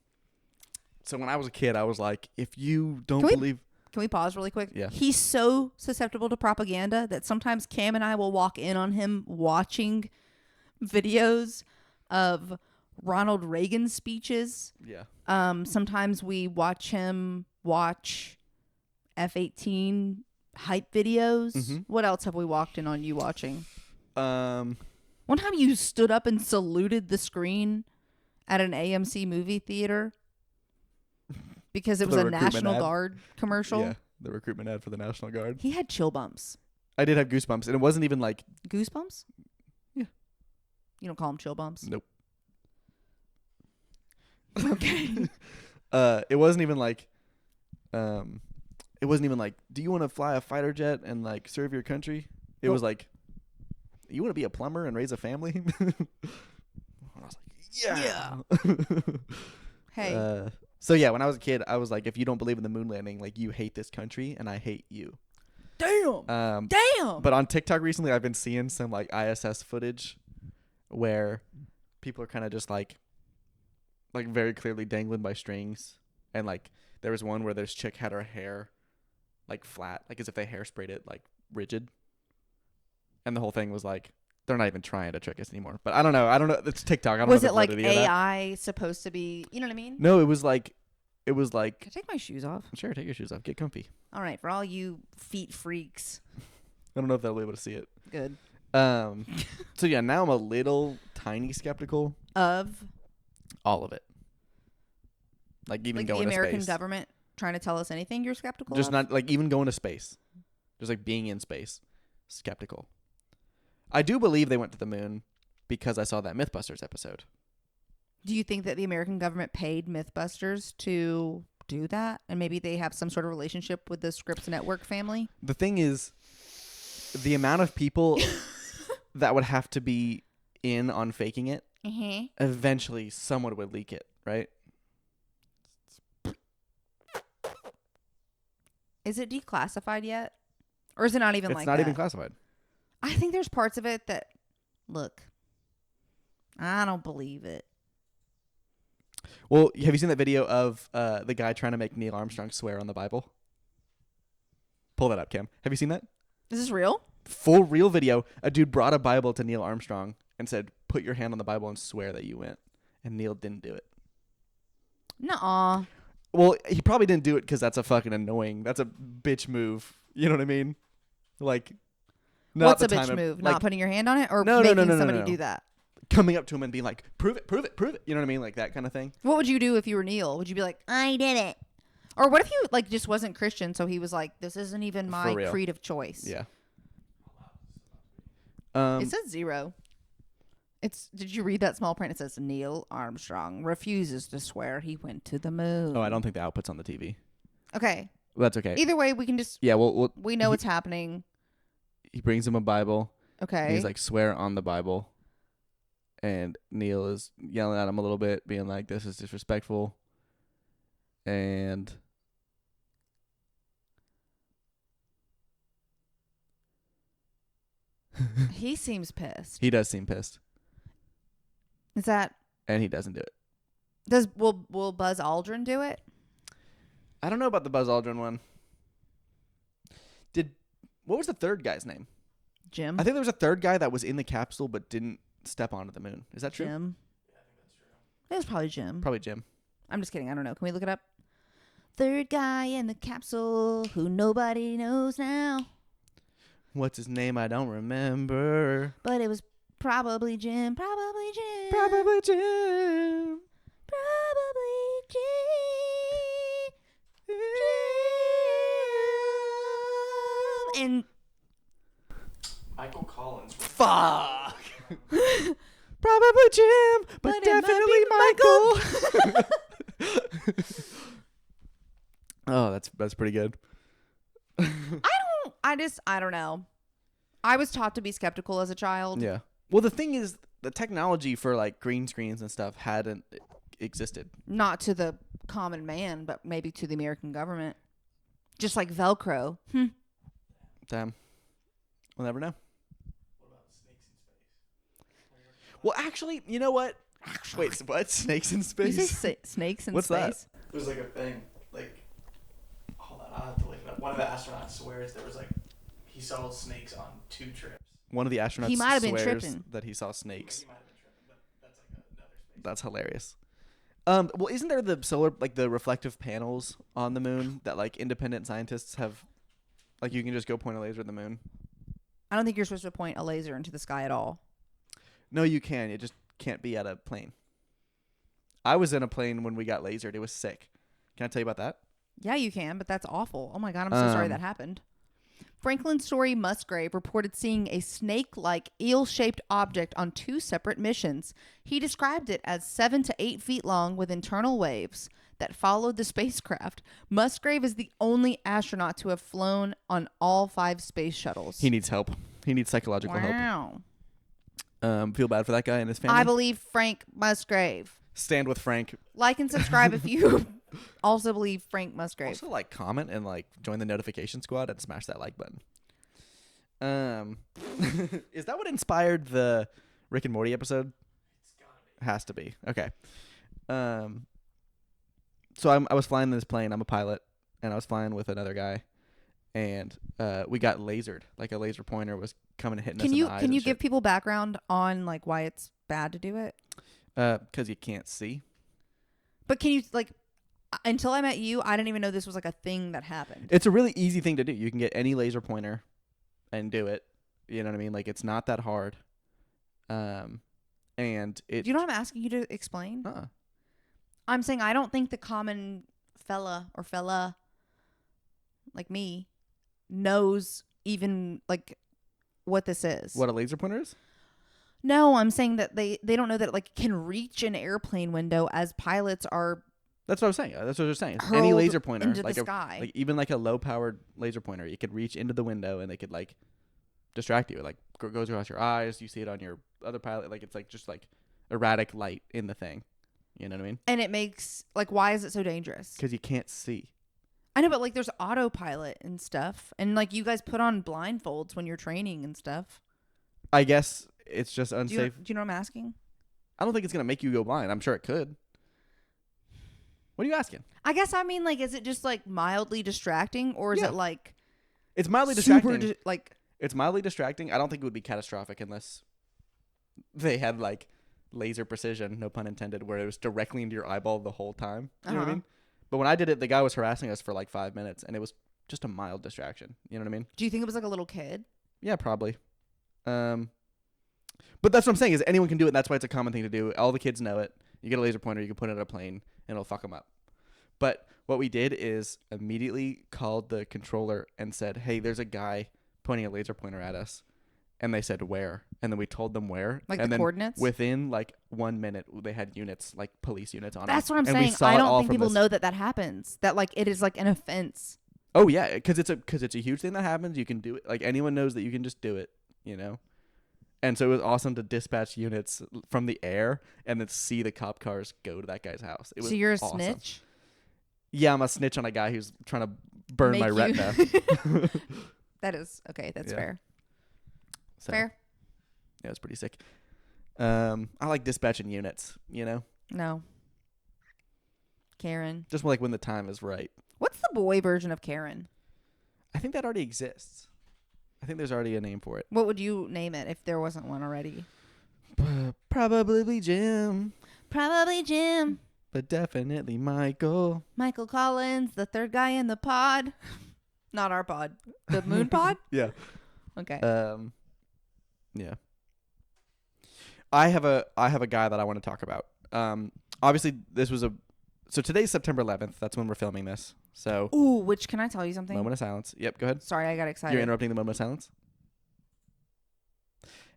So when I was a kid, I was like, if you don't believe... Can we pause really quick? Yeah. He's so susceptible to propaganda that sometimes Cam and I will walk in on him watching videos of Ronald Reagan speeches. Yeah. Sometimes we watch him watch F-18 hype videos. Mm-hmm. What else have we walked in on you watching? One time you stood up and saluted the screen at an AMC movie theater because it was a National Guard commercial. Yeah, the recruitment ad for the National Guard. He had chill bumps. I did have goosebumps, and it wasn't even like... Goosebumps? Yeah. You don't call them chill bumps? Nope. Okay. It wasn't even like... It wasn't even like, do you want to fly a fighter jet and like serve your country? It was like, you want to be a plumber and raise a family? I was like, yeah. Hey. So yeah, when I was a kid, I was like, if you don't believe in the moon landing, like you hate this country and I hate you. Damn. Damn. But on TikTok recently, I've been seeing some like ISS footage where people are kind of just like very clearly dangling by strings. And like there was one where this chick had her hair like flat, like as if they hairsprayed it like rigid. And the whole thing was like, they're not even trying to trick us anymore. But I don't know. It's TikTok. I don't know. Was it like AI supposed to be, you know what I mean? No, it was like. Can I take my shoes off? Sure, take your shoes off. Get comfy. All right, for all you feet freaks. I don't know if they'll be able to see it. Good. So yeah, now I'm a little tiny skeptical of all of it. Like even going to space. The American government trying to tell us anything you're skeptical Just of? not like even going to space. Just like being in space. Skeptical. I do believe they went to the moon because I saw that Mythbusters episode. Do you think that the American government paid Mythbusters to do that? And maybe they have some sort of relationship with the Scripps Network family? The thing is, the amount of people that would have to be in on faking it, eventually someone would leak it, right? Is it declassified yet? Or is it not even it's like not that? even classified. I think there's parts of it that, look, I don't believe it. Well, have you seen that video of the guy trying to make Neil Armstrong swear on the Bible? Pull that up, Cam. Have you seen that? Is this real? Full real video. A dude brought a Bible to Neil Armstrong and said, put your hand on the Bible and swear that you went. And Neil didn't do it. Nuh-uh. Well, he probably didn't do it because that's a fucking annoying. That's a bitch move. You know what I mean? Like, what's a bitch move? Like, not putting your hand on it, or making somebody do that? Coming up to him and being like, prove it, prove it, prove it. You know what I mean? Like that kind of thing. What would you do if you were Neil? Would you be like, I did it? Or what if you like just wasn't Christian, so he was like, this isn't even my creed of choice? Yeah. It says 0. Did you read that small print? It says Neil Armstrong refuses to swear he went to the moon. Oh, I don't think the output's on the TV. Okay. Well, that's okay. Either way, we can just... Yeah, well we know what's happening. He brings him a Bible. Okay. He's like, swear on the Bible. And Neil is yelling at him a little bit, being like, this is disrespectful. And... he seems pissed. He does seem pissed. Is that... And he doesn't do it. Will Buzz Aldrin do it? I don't know about the Buzz Aldrin one. What was the third guy's name? Jim. I think there was a third guy that was in the capsule but didn't step onto the moon. Is that true? Jim. Yeah, I think that's true. It was probably Jim. Probably Jim. I'm just kidding. I don't know. Can we look it up? Third guy in the capsule who nobody knows now. What's his name? I don't remember. But it was probably Jim. Probably Jim. Probably Jim. Probably Jim. And Michael Collins. Fuck. Probably Jim, but definitely Michael. Oh, that's pretty good. I don't know. I was taught to be skeptical as a child. Yeah. Well, the thing is, the technology for like green screens and stuff hadn't existed. Not to the common man, but maybe to the American government. Just like Velcro. Damn. We'll never know. What about snakes Well, actually, you know what? Wait, what? Snakes in space? You say snakes in What's space? That? There's like a thing, like, hold on, I'll have to look it up. One of the astronauts swears there was like, he saw snakes on 2 trips. One of the astronauts he might have been swears tripping. that he saw snakes. He might have been tripping, but that's like another space. That's hilarious. Well, isn't there the solar, like the reflective panels on the moon that like independent scientists have, like you can just go point a laser at the moon? I don't think you're supposed to point a laser into the sky at all. No, you can. It just can't be at a plane. I was in a plane when we got lasered. It was sick. Can I tell you about that? Yeah, you can, but that's awful. Oh my God, I'm so sorry that happened. Franklin Story Musgrave reported seeing a snake-like eel-shaped object on 2 separate missions. He described it as 7 to 8 feet long with internal waves that followed the spacecraft. Musgrave is the only astronaut to have flown on all 5 space shuttles. He needs help. He needs psychological help. Feel bad for that guy and his family. I believe Frank Musgrave. Stand with Frank. Like and subscribe if you also believe Frank Musgrave. Also, like, comment and like join the notification squad and smash that like button. Is that what inspired the Rick and Morty episode? It's gotta be. Has to be. Okay. So I was flying this plane. I'm a pilot, and I was flying with another guy, and we got lasered. Like a laser pointer was coming and hitting us in the eyes. Can you give people background on like why it's bad to do it? Because you can't see. But can you like? Until I met you, I didn't even know this was like a thing that happened. It's a really easy thing to do. You can get any laser pointer and do it. You know what I mean? Like it's not that hard. And it. Do you know what I'm asking you to explain? I'm saying I don't think the common fella like me knows even like what this is. What a laser pointer is? No, I'm saying that they don't know that it like can reach an airplane window as pilots are. That's what I was saying. That's what they're saying. Any laser pointer into like the sky. Like even like a low powered laser pointer, it could reach into the window and they could like distract you. It like goes across your eyes. You see it on your other pilot. Like it's like just like erratic light in the thing. You know what I mean? And it makes like, why is it so dangerous? Because you can't see. I know, but like there's autopilot and stuff, and like you guys put on blindfolds when you're training and stuff. I guess it's just unsafe. Do you know what I'm asking? I don't think it's gonna make you go blind. I'm sure it could. What are you asking? I guess I mean, like, is it just like mildly distracting, or is it like it's mildly distracting? It's mildly distracting. I don't think it would be catastrophic unless they had like laser precision, no pun intended, where it was directly into your eyeball the whole time. You know what I mean? But when I did it, the guy was harassing us for like 5 minutes, and it was just a mild distraction. You know what I mean? Do you think it was like a little kid? Yeah, probably. But that's what I'm saying is anyone can do it, and that's why it's a common thing to do. All the kids know it. You get a laser pointer, you can put it at a plane, and it'll fuck them up. But what we did is immediately called the controller and said, hey, there's a guy pointing a laser pointer at us. And they said, where? And then we told them where. Like and the then coordinates? Within like 1 minute, they had units, like police units on it. That's what I'm saying. I don't think people know that happens. That like it is like an offense. Oh, yeah. Because it's a huge thing that happens. You can do it. Like anyone knows that you can just do it, you know? And so it was awesome to dispatch units from the air and then see the cop cars go to that guy's house. It was so you're a awesome. Snitch? Yeah, I'm a snitch on a guy who's trying to burn my retina. That is okay. That's fair. So, fair. Yeah, it's pretty sick. I like dispatching units, you know? No. Karen. Just like when the time is right. What's the boy version of Karen? I think that already exists. I think there's already a name for it. What would you name it if there wasn't one already? Probably Jim. Probably Jim. But definitely Michael. Michael Collins, the third guy in the pod. Not our pod. The moon pod? Yeah. Okay. Yeah. I have a guy that I want to talk about. Obviously so today's September 11th. That's when we're filming this. So ooh, which can I tell you something? Moment of silence. Yep, go ahead. Sorry, I got excited. You're interrupting the moment of silence.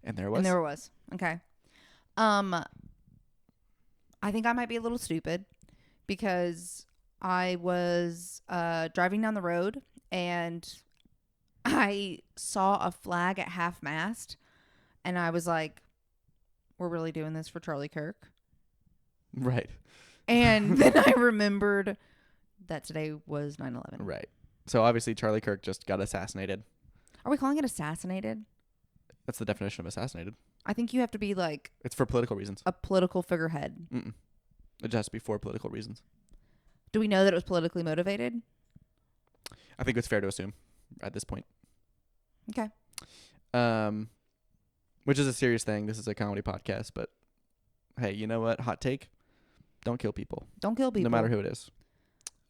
And there it was. And there it was. Okay. I think I might be a little stupid because I was driving down the road and I saw a flag at half mast and I was like, we're really doing this for Charlie Kirk? Right. And then I remembered that today was 9/11. Right. So obviously Charlie Kirk just got assassinated. Are we calling it assassinated? That's the definition of assassinated. I think you have to be like... It's for political reasons. A political figurehead. Mm-mm. It just has to be for political reasons. Do we know that it was politically motivated? I think it's fair to assume at this point. Okay. Which is a serious thing. This is a comedy podcast, but hey, you know what? Hot take. Don't kill people. Don't kill people. No matter who it is.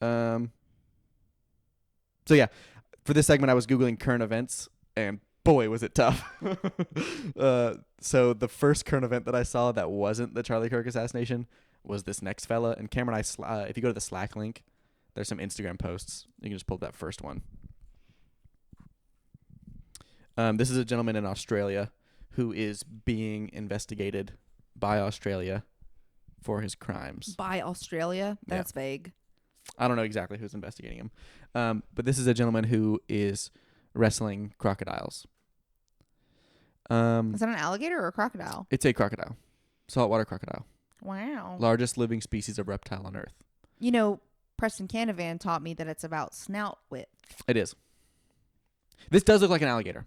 So yeah, for this segment, I was Googling current events, and boy, was it tough. So the first current event that I saw that wasn't the Charlie Kirk assassination was this next fella. And Cameron, if you go to the Slack link, there's some Instagram posts. You can just pull up that first one. This is a gentleman in Australia who is being investigated by Australia for his crimes. By Australia? That's vague. I don't know exactly who's investigating him. But this is a gentleman who is wrestling crocodiles. Is that an alligator or a crocodile? It's a crocodile. Saltwater crocodile. Wow. Largest living species of reptile on Earth. You know, Preston Canavan taught me that it's about snout width. It is. This does look like an alligator.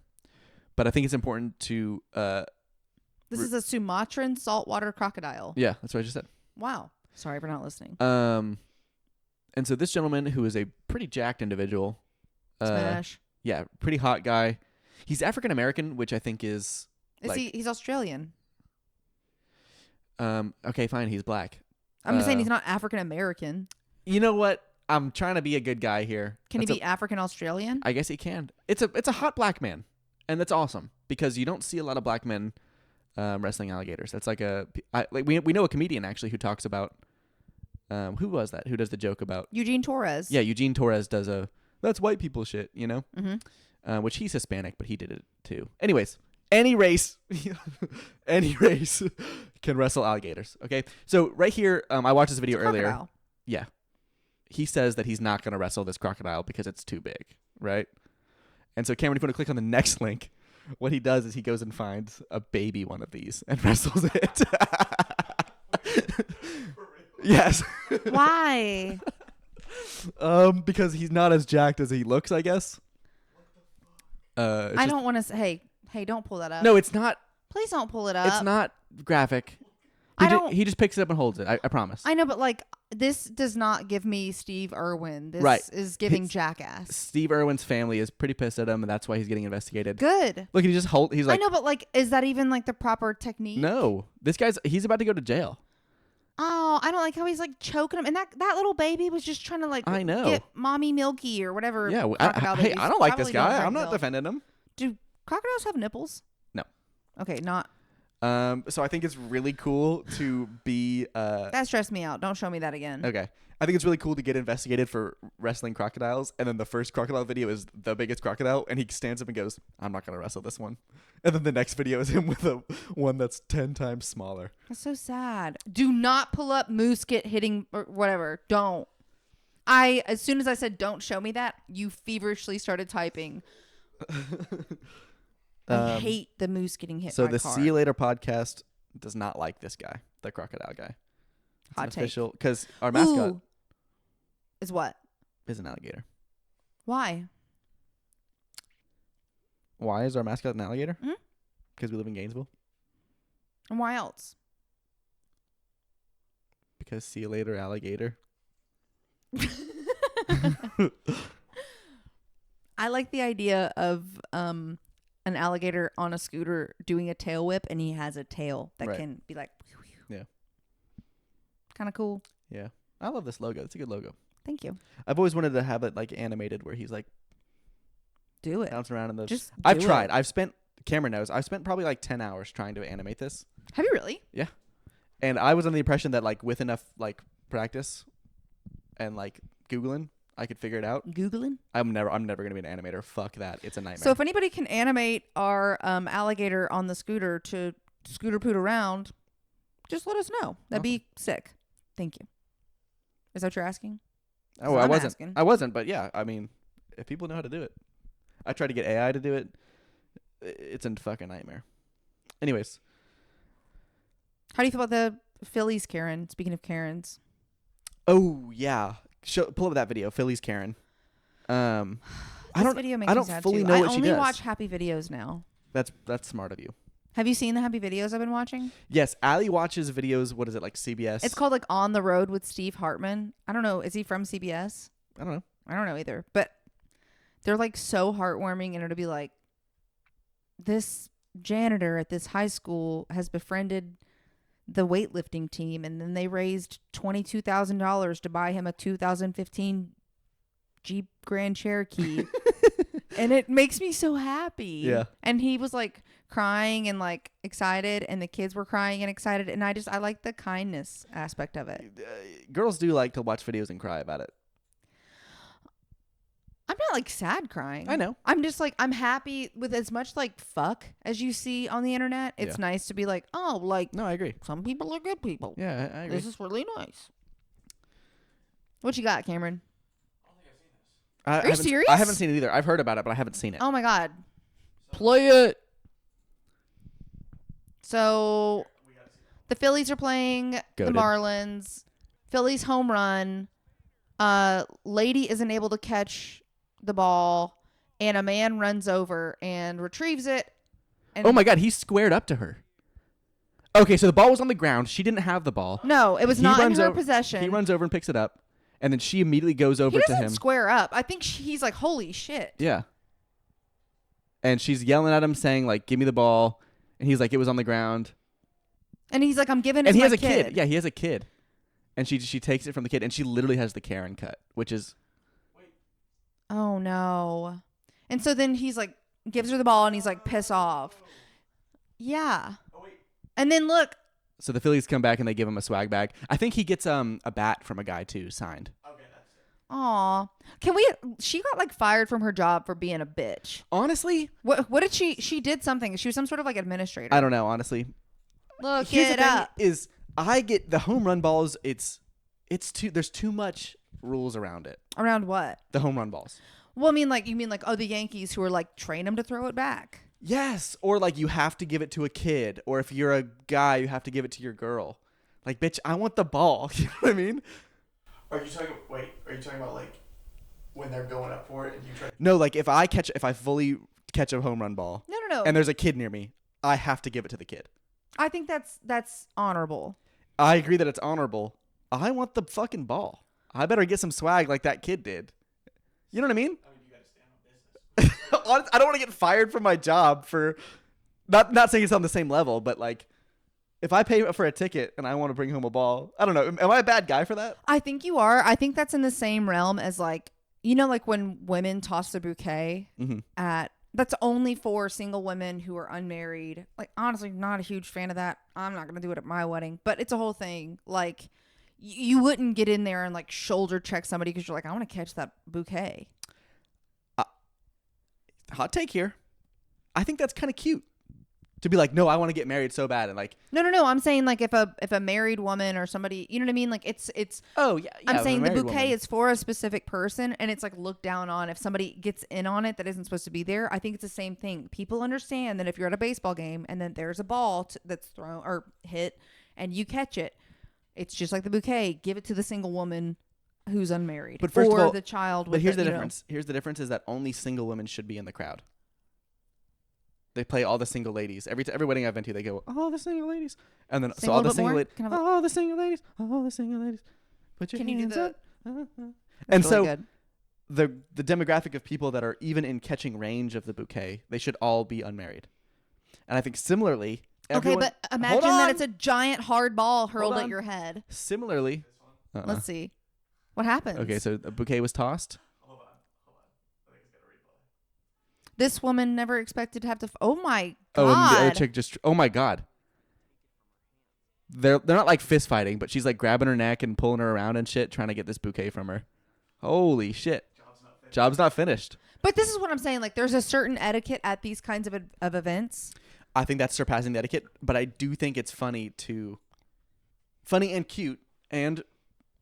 But I think it's important to... This is a Sumatran saltwater crocodile. Yeah, that's what I just said. Wow. Sorry for not listening. And so this gentleman, who is a pretty jacked individual... Smash. Yeah, pretty hot guy. He's African-American, which I think is... He's Australian. Okay, fine, he's black. I'm just saying he's not African-American. You know what? I'm trying to be a good guy here. Can he be African-Australian? I guess he can. It's a hot black man. And that's awesome because you don't see a lot of black men wrestling alligators. That's we know a comedian actually who talks about who was that? Who does the joke about Eugene Torres? Yeah, Eugene Torres does that's white people shit, you know? Mm-hmm. Which he's Hispanic, but he did it too. Anyways, any race can wrestle alligators. Okay, so right here, I watched this video earlier. Crocodile. Yeah, he says that he's not going to wrestle this crocodile because it's too big, right? And so, Cameron, if you want to click on the next link, what he does is he goes and finds a baby one of these and wrestles it. Yes. Why? Because he's not as jacked as he looks, I guess. I don't want to say, hey, don't pull that up. No, it's not. Please don't pull it up. It's not graphic. He just picks it up and holds it. I promise. I know, but this does not give me Steve Irwin. This is giving Jackass. Steve Irwin's family is pretty pissed at him, and that's why he's getting investigated. Good. Look, he's like... I know, but is that even the proper technique? No. This he's about to go to jail. Oh, I don't like how he's choking him. And that little baby was just trying to I know. get mommy milky or whatever. Yeah, hey, I don't like this guy. I'm not defending him. Do crocodiles have nipples? No. Okay, not... So I think it's really cool to be... that stressed me out. Don't show me that again. Okay. I think it's really cool to get investigated for wrestling crocodiles, and then the first crocodile video is the biggest crocodile, and he stands up and goes, I'm not going to wrestle this one. And then the next video is him with one that's 10 times smaller. That's so sad. Do not pull up moose get hitting or whatever. Don't. As soon as I said don't show me that, you feverishly started typing. I hate the moose getting hit by a car. So the See You Later podcast does not like this guy, the crocodile guy. It's hot take. Official, because our mascot is what? Is an alligator. Why? Why is our mascot an alligator? Because we live in Gainesville. And why else? Because see you later, alligator. I like the idea of an alligator on a scooter doing a tail whip, and he has a tail that can be like... Yeah. Kind of cool. Yeah. I love this logo. It's a good logo. Thank you. I've always wanted to have it animated where he's do it. Bouncing around in those. Just I've tried. I've spent, Cameron knows, I've spent probably 10 hours trying to animate this. Have you really? Yeah. And I was under the impression that with enough practice and Googling, I could figure it out. Googling? I'm never going to be an animator. Fuck that. It's a nightmare. So if anybody can animate our alligator on the scooter to scooter poot around, just let us know. That'd be sick. Thank you. Is that what you're asking? Oh, I wasn't. Asking. I wasn't, but yeah, I mean, if people know how to do it. I tried to get AI to do it. It's a fucking nightmare. Anyways. How do you feel about the Phillies Karen? Speaking of Karens. Oh, yeah. Pull up that video. Phillies Karen. I don't fully know what she does. I only watch happy videos now. That's smart of you. Have you seen the happy videos I've been watching? Yes, Allie watches videos. What is it, like CBS? It's called like On the Road with Steve Hartman. I don't know. Is he from CBS? I don't know. I don't know either. But they're like so heartwarming, and it'll be like, this janitor at this high school has befriended the weightlifting team, and then they raised $22,000 to buy him a 2015 Jeep Grand Cherokee. And it makes me so happy. Yeah. And he was like crying and like excited, and the kids were crying and excited, and I like the kindness aspect of it. Girls do like to watch videos and cry about it. I'm not like sad crying. I know. I'm just like, I'm happy with as much like fuck as you see on the internet. It's nice to be like, oh, like, no, I agree. Some people are good people. Yeah, I agree. This is really nice. What you got, Cameron? Are you serious? I haven't seen it either. I've heard about it, but I haven't seen it. Oh my God. Play it. So the Phillies are playing the Marlins. Phillies home run. Lady isn't able to catch the ball, and a man runs over and retrieves it. And oh my God, he squared up to her. Okay, so the ball was on the ground. She didn't have the ball. No, it was not in her possession. He runs over and picks it up, and then she immediately goes over to him. He doesn't square up. I think he's like, holy shit. Yeah. And she's yelling at him, saying like, "Give me the ball," and he's like, "It was on the ground." And he's like, "I'm giving it." And to he has my a kid. Yeah, he has a kid. And she takes it from the kid, and she literally has the Karen cut, which is... Oh, no. And so then he's like, gives her the ball, and he's like, piss off. Yeah. Oh, wait. And then look. So the Phillies come back, and they give him a swag bag. I think he gets a bat from a guy, too, signed. Okay, that's it. Aw. She got like fired from her job for being a bitch. Honestly? What did she did something. She was some sort of like administrator. I don't know, honestly. Look, here's it up. Is I get the home run balls. There's too much rules around it. Around what? The home run balls. Well, you mean like the Yankees who are like train them to throw it back. Yes, or like you have to give it to a kid, or if you're a guy, you have to give it to your girl. Like, bitch, I want the ball. You know what I mean? Are you talking about like when they're going up for it and you try? No, like if I fully catch a home run ball. No. And there's a kid near me, I have to give it to the kid. I think that's honorable. I agree that it's honorable. I want the fucking ball. I better get some swag like that kid did. You know what I mean? I mean, you got to stand on business. I don't want to get fired from my job for not saying it's on the same level, but like if I pay for a ticket and I want to bring home a ball, I don't know. Am I a bad guy for that? I think you are. I think that's in the same realm as like, you know, like when women toss the bouquet that's only for single women who are unmarried. Like, honestly, not a huge fan of that. I'm not going to do it at my wedding, but it's a whole thing. Like, you wouldn't get in there and like shoulder check somebody because you're like, I want to catch that bouquet. Hot take here. I think that's kind of cute to be like, no, I want to get married so bad. And like, no. I'm saying like if a married woman or somebody, you know what I mean? Like it's. Oh yeah. I'm saying the bouquet is for a specific person, and it's like looked down on if somebody gets in on it that isn't supposed to be there. I think it's the same thing. People understand that if you're at a baseball game and then there's a ball that's thrown or hit and you catch it, it's just like the bouquet. Give it to the single woman who's unmarried. But first or of all, the child. But here's the difference. Here's the difference is that only single women should be in the crowd. They play all the single ladies. Every wedding I've been to, they go, "Oh, the single ladies," and then so all the single ladies, "Oh, the single ladies, oh, the single ladies." Put your hands up. And so good. the demographic of people that are even in catching range of the bouquet, they should all be unmarried. And I think similarly, okay, but imagine that it's a giant hard ball hurled at your head. Similarly, let's see what happens. Okay, so a bouquet was tossed. This woman never expected to have to. Oh my god! Oh, and the other chick just. Oh my god. They're not like fist fighting, but she's like grabbing her neck and pulling her around and shit, trying to get this bouquet from her. Holy shit! Job's not finished. But this is what I'm saying. Like, there's a certain etiquette at these kinds of events. I think that's surpassing the etiquette, but I do think it's funny and cute and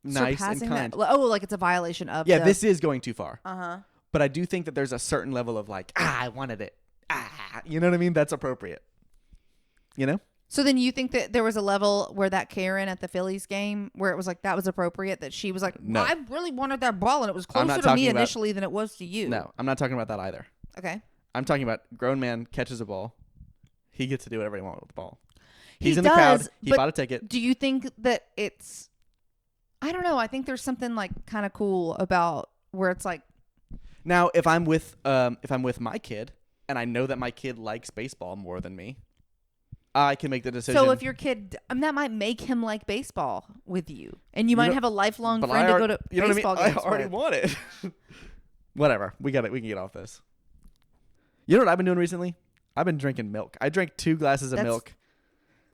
nice and kind. Like it's a violation of. Yeah, this is going too far. Uh-huh. But I do think that there's a certain level of like, I wanted it. You know what I mean? That's appropriate. You know? So then you think that there was a level where that Karen at the Phillies game where it was like that was appropriate, that she was like, no. I really wanted that ball and it was closer to me initially than it was to you. No, I'm not talking about that either. Okay. I'm talking about grown man catches a ball. He gets to do whatever he wants with the ball. He's in the crowd. He bought a ticket. Do you think that it's... I don't know. I think there's something like kind of cool about where it's like... Now, if I'm with my kid and I know that my kid likes baseball more than me, I can make the decision. So if your kid, that might make him like baseball with you, and you might have a lifelong friend to go to baseball games with. I already want it. Whatever. We got it. We can get off this. You know what I've been doing recently? I've been drinking milk. I drank 2 glasses of milk.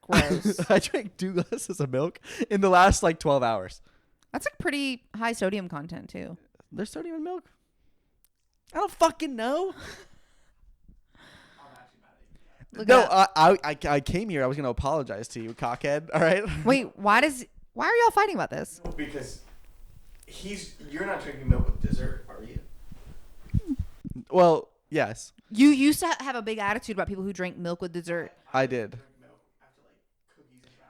Gross. I drank 2 glasses of milk in the last 12 hours. That's like pretty high sodium content too. There's sodium in milk? I don't fucking know. I came here. I was going to apologize to you, cockhead. All right. Wait, why are y'all fighting about this? Because you're not drinking milk with dessert, are you? Well, yes. You used to have a big attitude about people who drink milk with dessert. I did.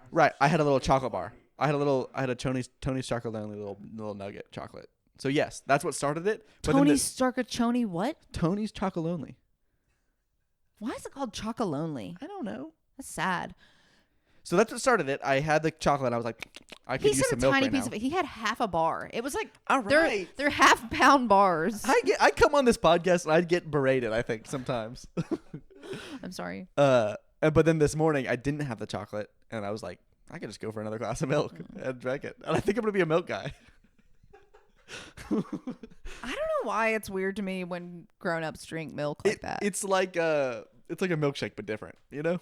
Right. I had a little chocolate bar. I had a Tony's chocolate only little nugget chocolate. So yes, that's what started it. Tony's Starcachoni what? Tony's chocolate only. Why is it called Chocolonely? I don't know. That's sad. So that's what started it. I had the chocolate and I was like, I could use some milk right now. He said a tiny piece of it. He had half a bar. It was like, all right. They're half-pound bars. I come on this podcast and I get berated, I think, sometimes. I'm sorry. But then this morning I didn't have the chocolate and I was like, I could just go for another glass of milk and drink it. And I think I'm going to be a milk guy. I don't know why it's weird to me when grown-ups drink milk like that. It's like a milkshake but different, you know?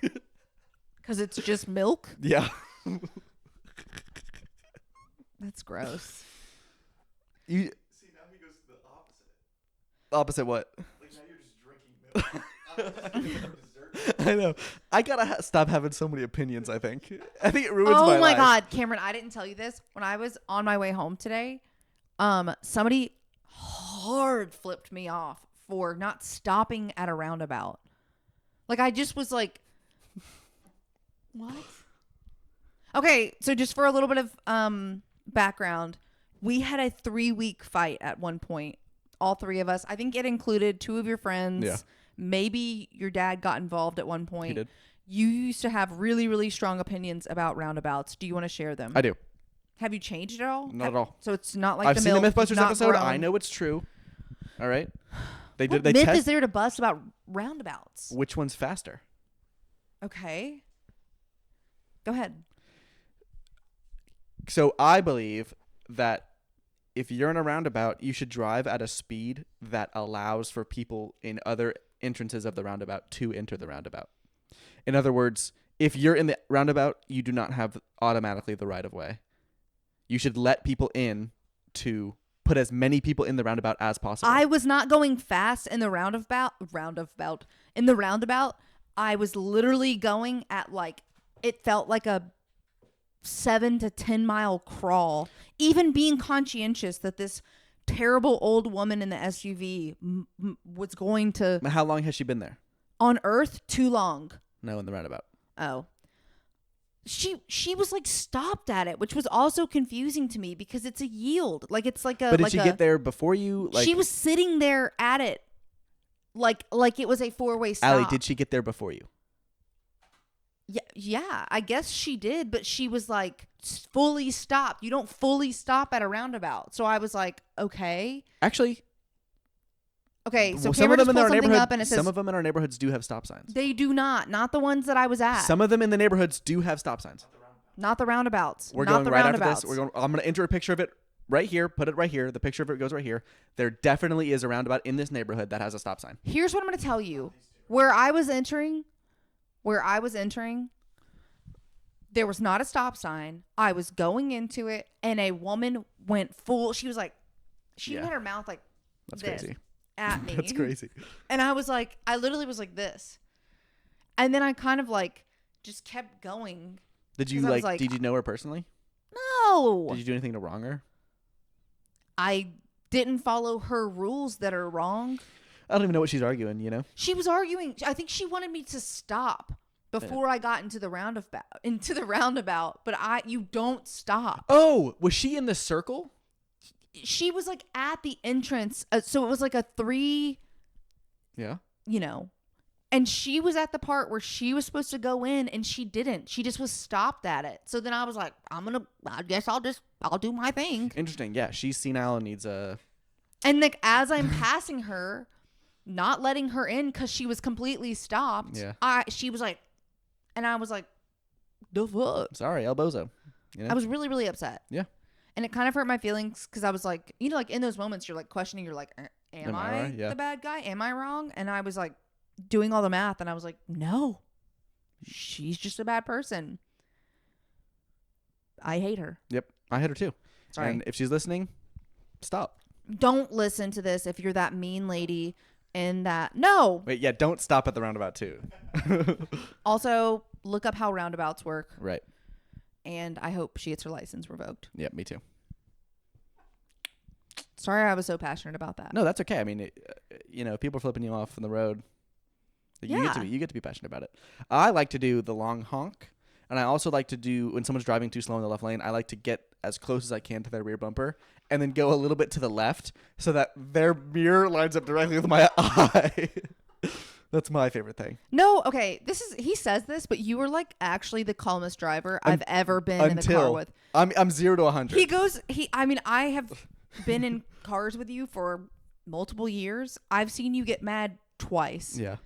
Because it's just milk? Yeah. That's gross. See, now he goes to the opposite. Opposite what? Like now you're just drinking milk. I know. I gotta stop having so many opinions, I think. I think it ruins my life. Oh my God, Cameron, I didn't tell you this. When I was on my way home today, somebody hard flipped me off for not stopping at a roundabout. Like, I just was like, what? Okay, so just for a little bit of background, we had a 3-week fight at one point. All 3 of us. I think it included 2 of your friends. Yeah. Maybe your dad got involved at one point. He did. You used to have really, really strong opinions about roundabouts. Do you want to share them? I do. Have you changed at all? Not at all. So it's not like I've the seen the milk, Mythbusters not episode. grown. I know it's true. All right. What myth is there to bust about roundabouts? Which one's faster? Okay. Go ahead. So I believe that if you're in a roundabout, you should drive at a speed that allows for people in other entrances of the roundabout to enter the roundabout. In other words, if you're in the roundabout, you do not have automatically the right of way. You should let people in to put as many people in the roundabout as possible. I was not going fast in the roundabout. In the roundabout, I was literally going at it felt like a 7 to 10 mile crawl, even being conscientious that this terrible old woman in the SUV was going to... How long has she been there? On Earth, too long. No, in the roundabout. Oh. She was stopped at it, which was also confusing to me because it's a yield. It's like a... But did she get there before you? She was sitting there at it like it was a 4-way stop. Allie, did she get there before you? Yeah, I guess she did, but she was fully stopped. You don't fully stop at a roundabout. So I was like, okay. Actually, okay. So some of them in our something neighborhood, up and it says, some of them in our neighborhoods do have stop signs. They do not the ones that I was at. Some of them in the neighborhoods do have stop signs. Not the roundabouts. We're not going the right roundabouts. after this. I'm going to enter a picture of it right here. Put it right here. The picture of it goes right here. There definitely is a roundabout in this neighborhood that has a stop sign. Here's what I'm going to tell you. Where I was entering, there was not a stop sign. I was going into it, and a woman went full. She was she had her mouth That's this crazy. at me. That's crazy. And I literally was like this. And then I kind of just kept going. Did you did you know her personally? No. Did you do anything to wrong her? I didn't follow her rules that are wrong. I don't even know what she's arguing, you know? She was arguing. I think she wanted me to stop before I got into the roundabout, but you don't stop. Oh, was she in the circle? She was at the entrance. So it was a 3 Yeah. And she was at the part where she was supposed to go in and she didn't. She just was stopped at it. So then I was like, I guess I'll do my thing. Interesting. Yeah. She's senile and needs a. And like, as I'm passing her, not letting her in because she was completely stopped. Yeah. She was like, and I was like, the fuck? Sorry, El Bozo. I was really, really upset. Yeah. And it kind of hurt my feelings because I was like, like in those moments, you're like questioning, you're like, am I right? Yeah. the bad guy? Am I wrong? And I was like, doing all the math, and I was like, no, she's just a bad person. I hate her. Yep, I hate her too. Sorry. And if she's listening, stop. Don't listen to this if you're that mean lady and that. No. Wait, yeah, don't stop at the roundabout too. Also, look up how roundabouts work. Right. And I hope she gets her license revoked. Yeah, me too. Sorry I was so passionate about that. No, that's okay. I mean, if people are flipping you off on the road, you get to be passionate about it. I like to do the long honk, and I also like to do when someone's driving too slow in the left lane. I like to get as close as I can to their rear bumper, and then go a little bit to the left so that their mirror lines up directly with my eye. That's my favorite thing. No, okay. He says this, but you were like actually the calmest driver I've ever been in the car with. I'm 0 to 100. I have been in cars with you for multiple years. I've seen you get mad twice. Yeah.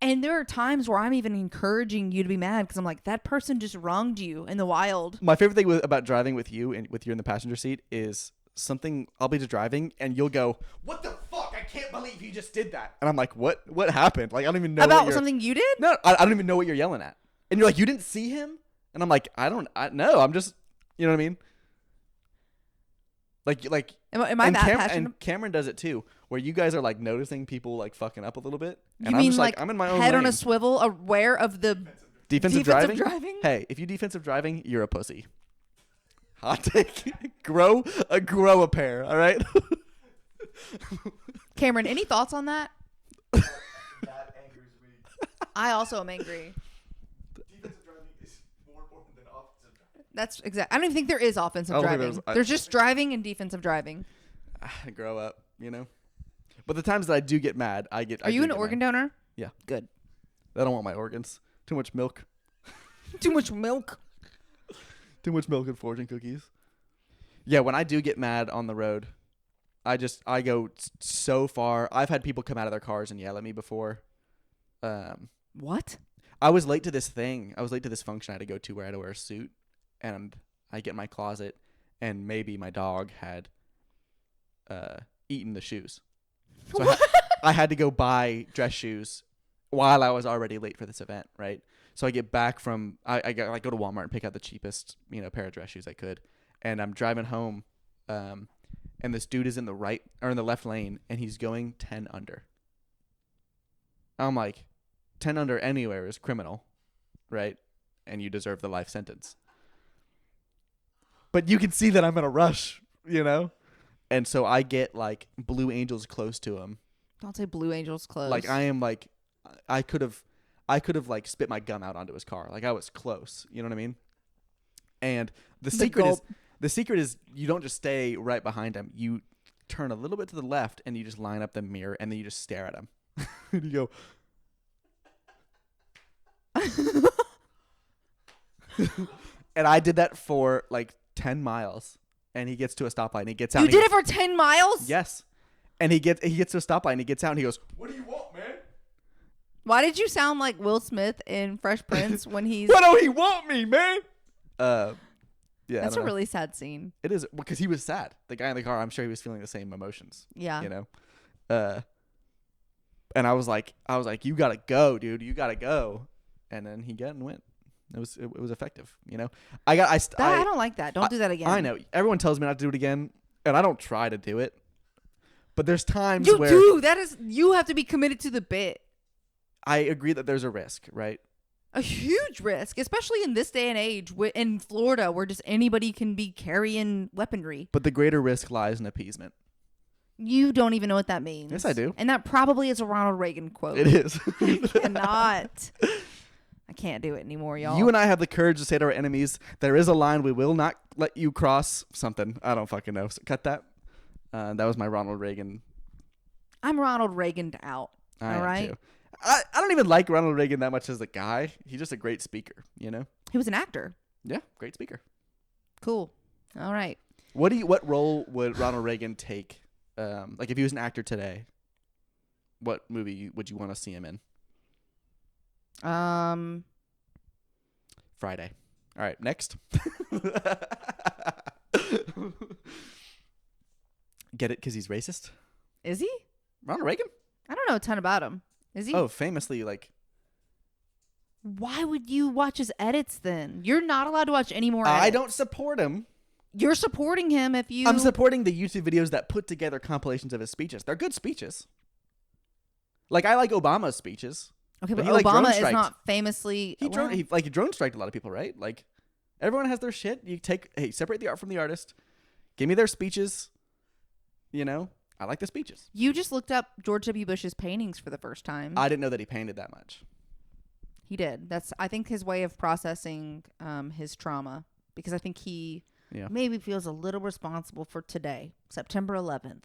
And there are times where I'm even encouraging you to be mad because I'm like, that person just wronged you in the wild. My favorite thing about driving with you and with you in the passenger seat is something. I'll be just driving and you'll go, "What the fuck? I can't believe you just did that." And I'm like, "What? What happened?" Like I don't even know about something you did. No, I don't even know what you're yelling at. And you're like, "You didn't see him?" And I'm like, "I know. I'm just, you know what I mean?" Like. Am I that passionate? And Cameron does it too, where you guys are like noticing people like fucking up a little bit. You and mean I'm just like I'm in my own head lane. on a swivel, aware of the defensive driving? Hey, if you defensive driving, you're a pussy. Hot take. grow a pair. All right. Cameron, any thoughts on that? That angers me. I also am angry. Defensive driving is more important than offensive driving. That's exact. I don't even think there is offensive driving. There's just driving and defensive driving. Grow up, But the times that I do get mad, Are you an organ donor? Yeah. Good. I don't want my organs. Too much milk. Too much milk. Too much milk and fortune cookies. Yeah, when I do get mad on the road, I go so far. I've had people come out of their cars and yell at me before. What? I was late to this thing. I was late to this function I had to go to where I had to wear a suit. And I get in my closet, and maybe my dog had eaten the shoes. So I had to go buy dress shoes while I was already late for this event, right? So I get back from I go to Walmart and pick out the cheapest pair of dress shoes I could, and I'm driving home, and this dude is in the left lane, and he's going 10 under. I'm like, 10 under anywhere is criminal, right? And you deserve the life sentence. But you can see that I'm in a rush, And so I get like Blue Angels close to him. Don't say Blue Angels close. Like I am like, I could have like spit my gum out onto his car. Like I was close. You know what I mean? And the secret is you don't just stay right behind him. You turn a little bit to the left and you just line up the mirror and then you just stare at him. And you go. And I did that for like 10 miles. And he gets to a stoplight and he gets out. You did it for 10 miles? Yes. And he gets to a stoplight and he gets out and he goes, "What do you want, man?" Why did you sound like Will Smith in Fresh Prince when he's... What do he want me, man? Yeah. That's a really sad scene. It is, because he was sad. The guy in the car, I'm sure he was feeling the same emotions. Yeah. And I was like, "You gotta go, dude. You gotta go." And then he got and went. It was effective, I don't like that. Don't do that again. I know. Everyone tells me not to do it again, and I don't try to do it. But there's times you where do. You have to be committed to the bit. I agree that there's a risk, right? A huge risk, especially in this day and age in Florida, where just anybody can be carrying weaponry. But the greater risk lies in appeasement. You don't even know what that means. Yes, I do. And that probably is a Ronald Reagan quote. It is. I cannot. I can't do it anymore, y'all. You and I have the courage to say to our enemies, "There is a line we will not let you cross." Something. I don't fucking know. So cut that. That was my Ronald Reagan. I'm Ronald Reagan'd out. All right. Too. I don't even like Ronald Reagan that much as a guy. He's just a great speaker, you know? He was an actor. Yeah, great speaker. Cool. All right. What role would Ronald Reagan take? Like if he was an actor today, what movie would you want to see him in? Friday. All right, next. Get it? Because he's racist? Is he? Ronald Reagan? I don't know a ton about him. Is he? Oh, famously, like... Why would you watch his edits then? You're not allowed to watch any more edits. I don't support him. You're supporting him if you... I'm supporting the YouTube videos that put together compilations of his speeches. They're good speeches. Like, I like Obama's speeches. Okay, but he, like, Obama drone is striked. not famously... He drone striked a lot of people, right? Like, everyone has their shit. Separate the art from the artist. Give me their speeches. You know? I like the speeches. You just looked up George W. Bush's paintings for the first time. I didn't know that he painted that much. He did. That's, I think, his way of processing his trauma. Because I think he maybe feels a little responsible for today, September 11th.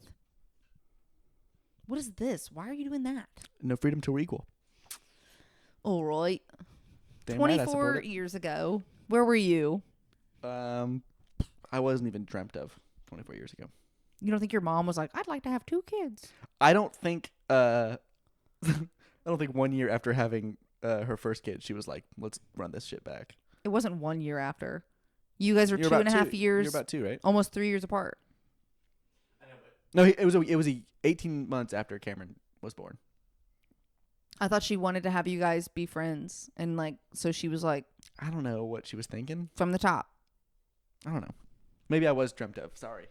What is this? Why are you doing that? No freedom till we're equal. All right. Damn 24 right, years ago. Where were you? I wasn't even dreamt of 24 years ago. You don't think your mom was like, I'd like to have 2 kids? I don't think 1 year after having her first kid, she was like, let's run this shit back. It wasn't 1 year after. You guys were You're 2.5 years. You're about 2, right? Almost 3 years apart. No, it was 18 months after Cameron was born. I thought she wanted to have you guys be friends. And like, so she was like, I don't know what she was thinking. from the top. I don't know. Maybe I was dreamt of. Sorry.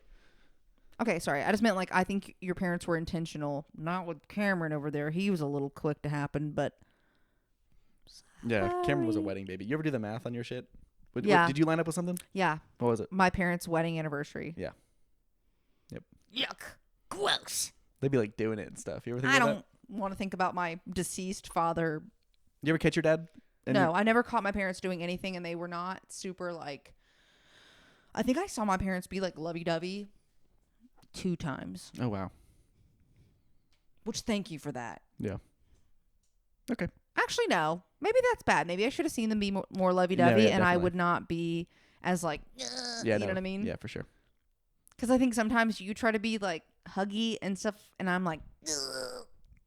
Okay, sorry. I just meant like, I think your parents were intentional. Not with Cameron over there. He was a little quick to happen, but. Yeah, Cameron was a wedding baby. You ever do the math on your shit? Yeah. Did you line up with something? Yeah. What was it? My parents' wedding anniversary. Yeah. Yep. Yuck. Gross. They'd be like doing it and stuff. You ever think I about don't want to think about my deceased father. You ever catch your dad? No, I never caught my parents doing anything, and they were not super like. I think I saw my parents be like lovey-dovey 2 times. Oh, wow. Which, thank you for that. Yeah. Okay. Actually, no. Maybe that's bad. Maybe I should have seen them be more lovey-dovey, and I would not be as like, you know what I mean? Yeah, for sure. Because I think sometimes you try to be like huggy and stuff, and I'm like,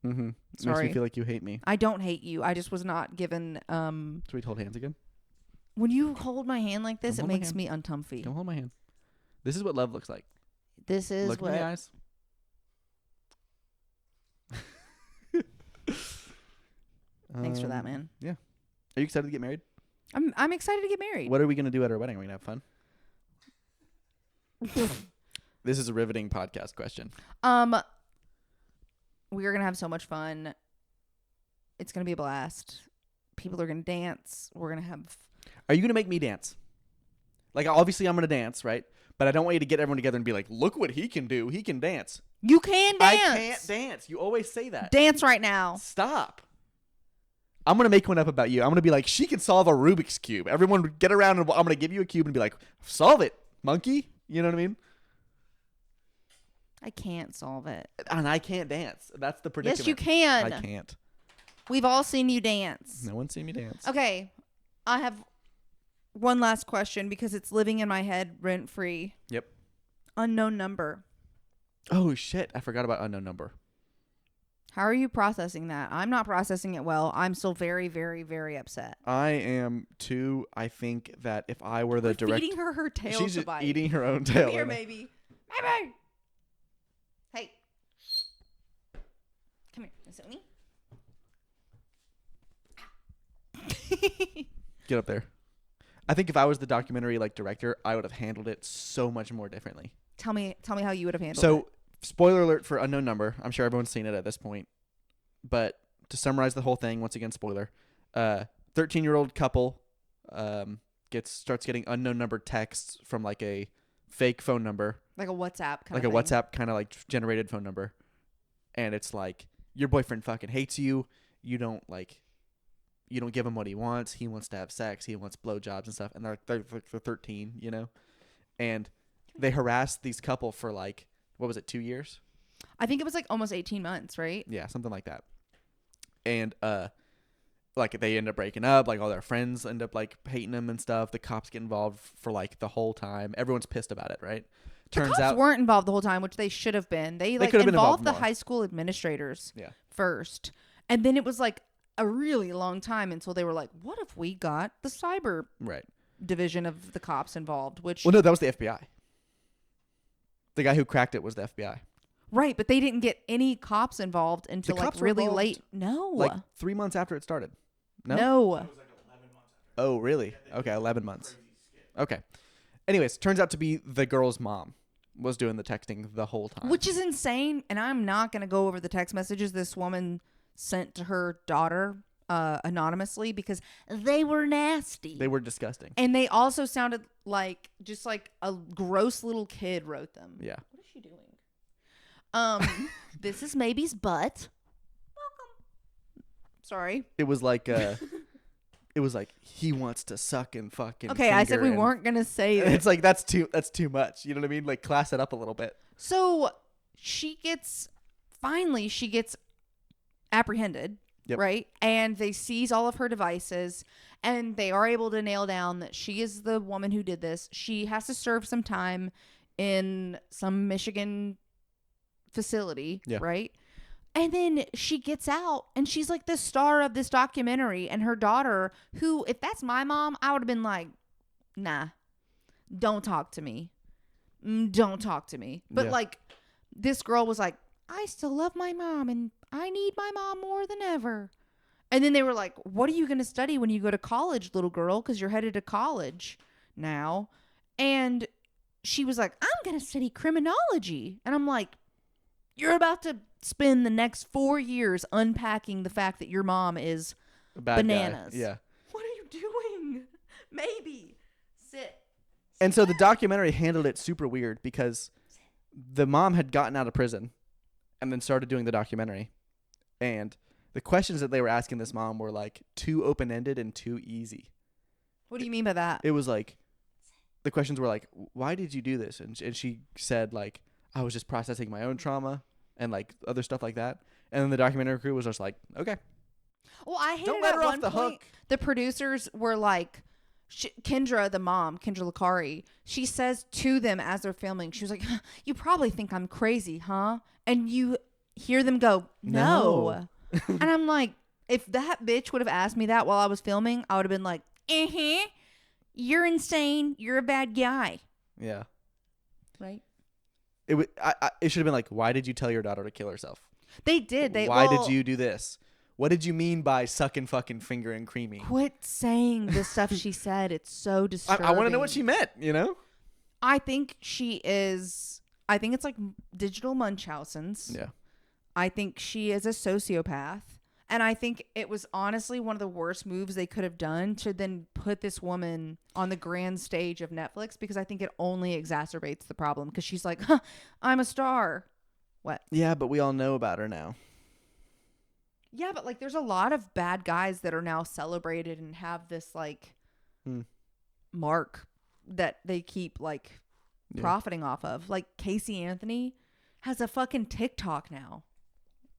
Mm-hmm. Sorry. Makes me feel like you hate me. I don't hate you. I just was not given. Should we hold hands again? When you hold my hand like this, Don't it hold my makes hand. me uncomfy. Don't hold my hand. This is what love looks like. This is Look me in the eyes. Thanks for that, man. Yeah. Are you excited to get married? I'm excited to get married. What are we going to do at our wedding? Are we going to have fun? This is a riveting podcast question. We are gonna have so much fun. It's gonna be a blast. People are gonna dance. We're gonna have. Are you going to make me dance? Like, obviously, I'm going to dance, right? But I don't want you to get everyone together and be like, look what he can do. He can dance. You can dance. I can't dance. You always say that. Dance right now. Stop. I'm going to make one up about you. I'm going to be like, she can solve a Rubik's Cube. Everyone would get around and I'm going to give you a cube and be like, solve it, monkey. You know what I mean? I can't solve it. And I can't dance. That's the predicament. Yes, you can. I can't. We've all seen you dance. No one's seen me dance. Okay. I have one last question because it's living in my head rent free. Yep. Unknown number. Oh, shit. I forgot about unknown number. How are you processing that? I'm not processing it well. I'm still very, very, very upset. I am too. I think that if I were the director. Feeding her tail She's to bite. eating her own tail. Come here, baby. Baby. Hey. Come here. Is it me? Get up there. I think if I was the documentary director, I would have handled it so much more differently. Tell me how you would have handled it. So, spoiler alert for unknown number. I'm sure everyone's seen it at this point. But to summarize the whole thing, once again, spoiler. 13-year-old couple starts getting unknown number texts from a fake phone number. Like a WhatsApp kind like of a thing. WhatsApp kind of generated phone number. And it's like, your boyfriend fucking hates you. You don't give him what he wants. He wants to have sex. He wants blowjobs and stuff. And they're 13, you know? And they harassed these couple for what was it, 2 years? I think it was almost 18 months, right? Yeah, something like that. and like they end up breaking up. Like all their friends end up like hating them and stuff. The cops get involved for like the whole time. Everyone's pissed about it, right? Turns out weren't involved the whole time, which they should have been. They like involved the high school administrators first, and then it was like a really long time until they were like, "What if we got the cyber division of the cops involved?" Which no, that was the FBI. The guy who cracked it was the FBI. Right, but they didn't get any cops involved until like really late. No, like 3 months after it started. No. It was like 11 months after. Oh, really? Okay, 11 months. Okay. Anyways, turns out to be the girl's mom was doing the texting the whole time. Which is insane, and I'm not going to go over the text messages this woman sent to her daughter anonymously because they were nasty. They were disgusting. And they also sounded like just like a gross little kid wrote them. Yeah. What is she doing? This is Maybe's butt. Welcome. Sorry. It was like it was like he wants to suck and fucking. Okay, I said we weren't gonna say that. It's like that's too much. You know what I mean? Like class it up a little bit. So she gets apprehended, right? And they seize all of her devices, and they are able to nail down that she is the woman who did this. She has to serve some time in some Michigan facility, right? And then she gets out and she's like the star of this documentary, and her daughter, who, if that's my mom, I would have been like, nah, don't talk to me. Don't talk to me. But like this girl was like, I still love my mom and I need my mom more than ever. And then they were like, what are you going to study when you go to college, little girl? Because you're headed to college now. And she was like, I'm going to study criminology. And I'm like, you're about to spend the next 4 years unpacking the fact that your mom is bananas. Guy. Yeah. What are you doing? Maybe. Sit. And so the documentary handled it super weird because the mom had gotten out of prison and then started doing the documentary. And the questions that they were asking this mom were like too open-ended and too easy. What do you mean by that? It was like, the questions were like, why did you do this? And she said like, I was just processing my own trauma and like other stuff like that. And then the documentary crew was just like, okay. Well, I hated Don't let her at off one the point, hook. the producers were like, Kendra, the mom, Kendra Lakari, she says to them as they're filming, she was like, you probably think I'm crazy, huh? And you hear them go, no. And I'm like, if that bitch would have asked me that while I was filming, I would have been like, you're insane. You're a bad guy. Yeah. Right? It should have been like, why did you tell your daughter to kill herself? They did. Why did you do this? What did you mean by sucking fucking finger and creamy? Quit saying the stuff she said. It's so disturbing. I want to know what she meant, you know? I think it's like digital Munchausen's. Yeah. I think she is a sociopath. And I think it was honestly one of the worst moves they could have done to then put this woman on the grand stage of Netflix, because I think it only exacerbates the problem, because she's like, I'm a star. What? Yeah, but we all know about her now. Yeah, but like there's a lot of bad guys that are now celebrated and have this like mark that they keep like profiting off of. Like Casey Anthony has a fucking TikTok now.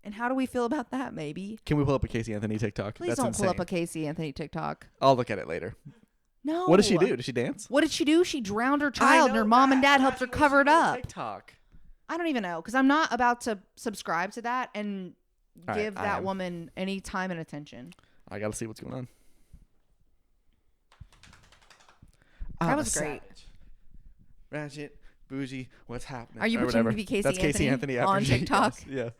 And how do we feel about that, maybe? Can we pull up a Casey Anthony TikTok? Please don't pull up a Casey Anthony TikTok. I'll look at it later. No. What did she do? Did she dance? What did she do? She drowned her child and her mom and dad helped her cover it up. TikTok. I don't even know, because I'm not about to subscribe to that and give that woman any time and attention. I got to see what's going on. That was great. Ratchet, bougie, what's happening? Are you pretending to be Casey Anthony? That's Casey Anthony after on TikTok? Yeah.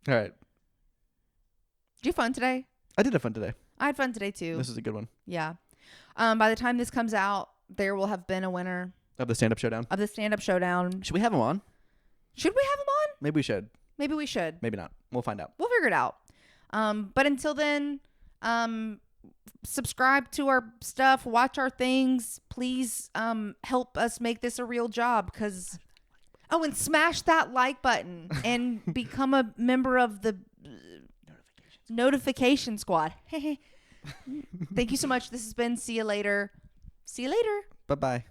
All right. Did you have fun today? I did have fun today. I had fun today too. This is a good one. Yeah. By the time this comes out, there will have been a winner Of the stand-up showdown. Should we have him on? Should we have him on? Maybe we should. Maybe we should. Maybe not. We'll find out. We'll figure it out. But until then, subscribe to our stuff, watch our things. Please help us make this a real job, because and smash that like button and become a member of the notification squad. Thank you so much. This has been See You Later. See you later. Bye-bye.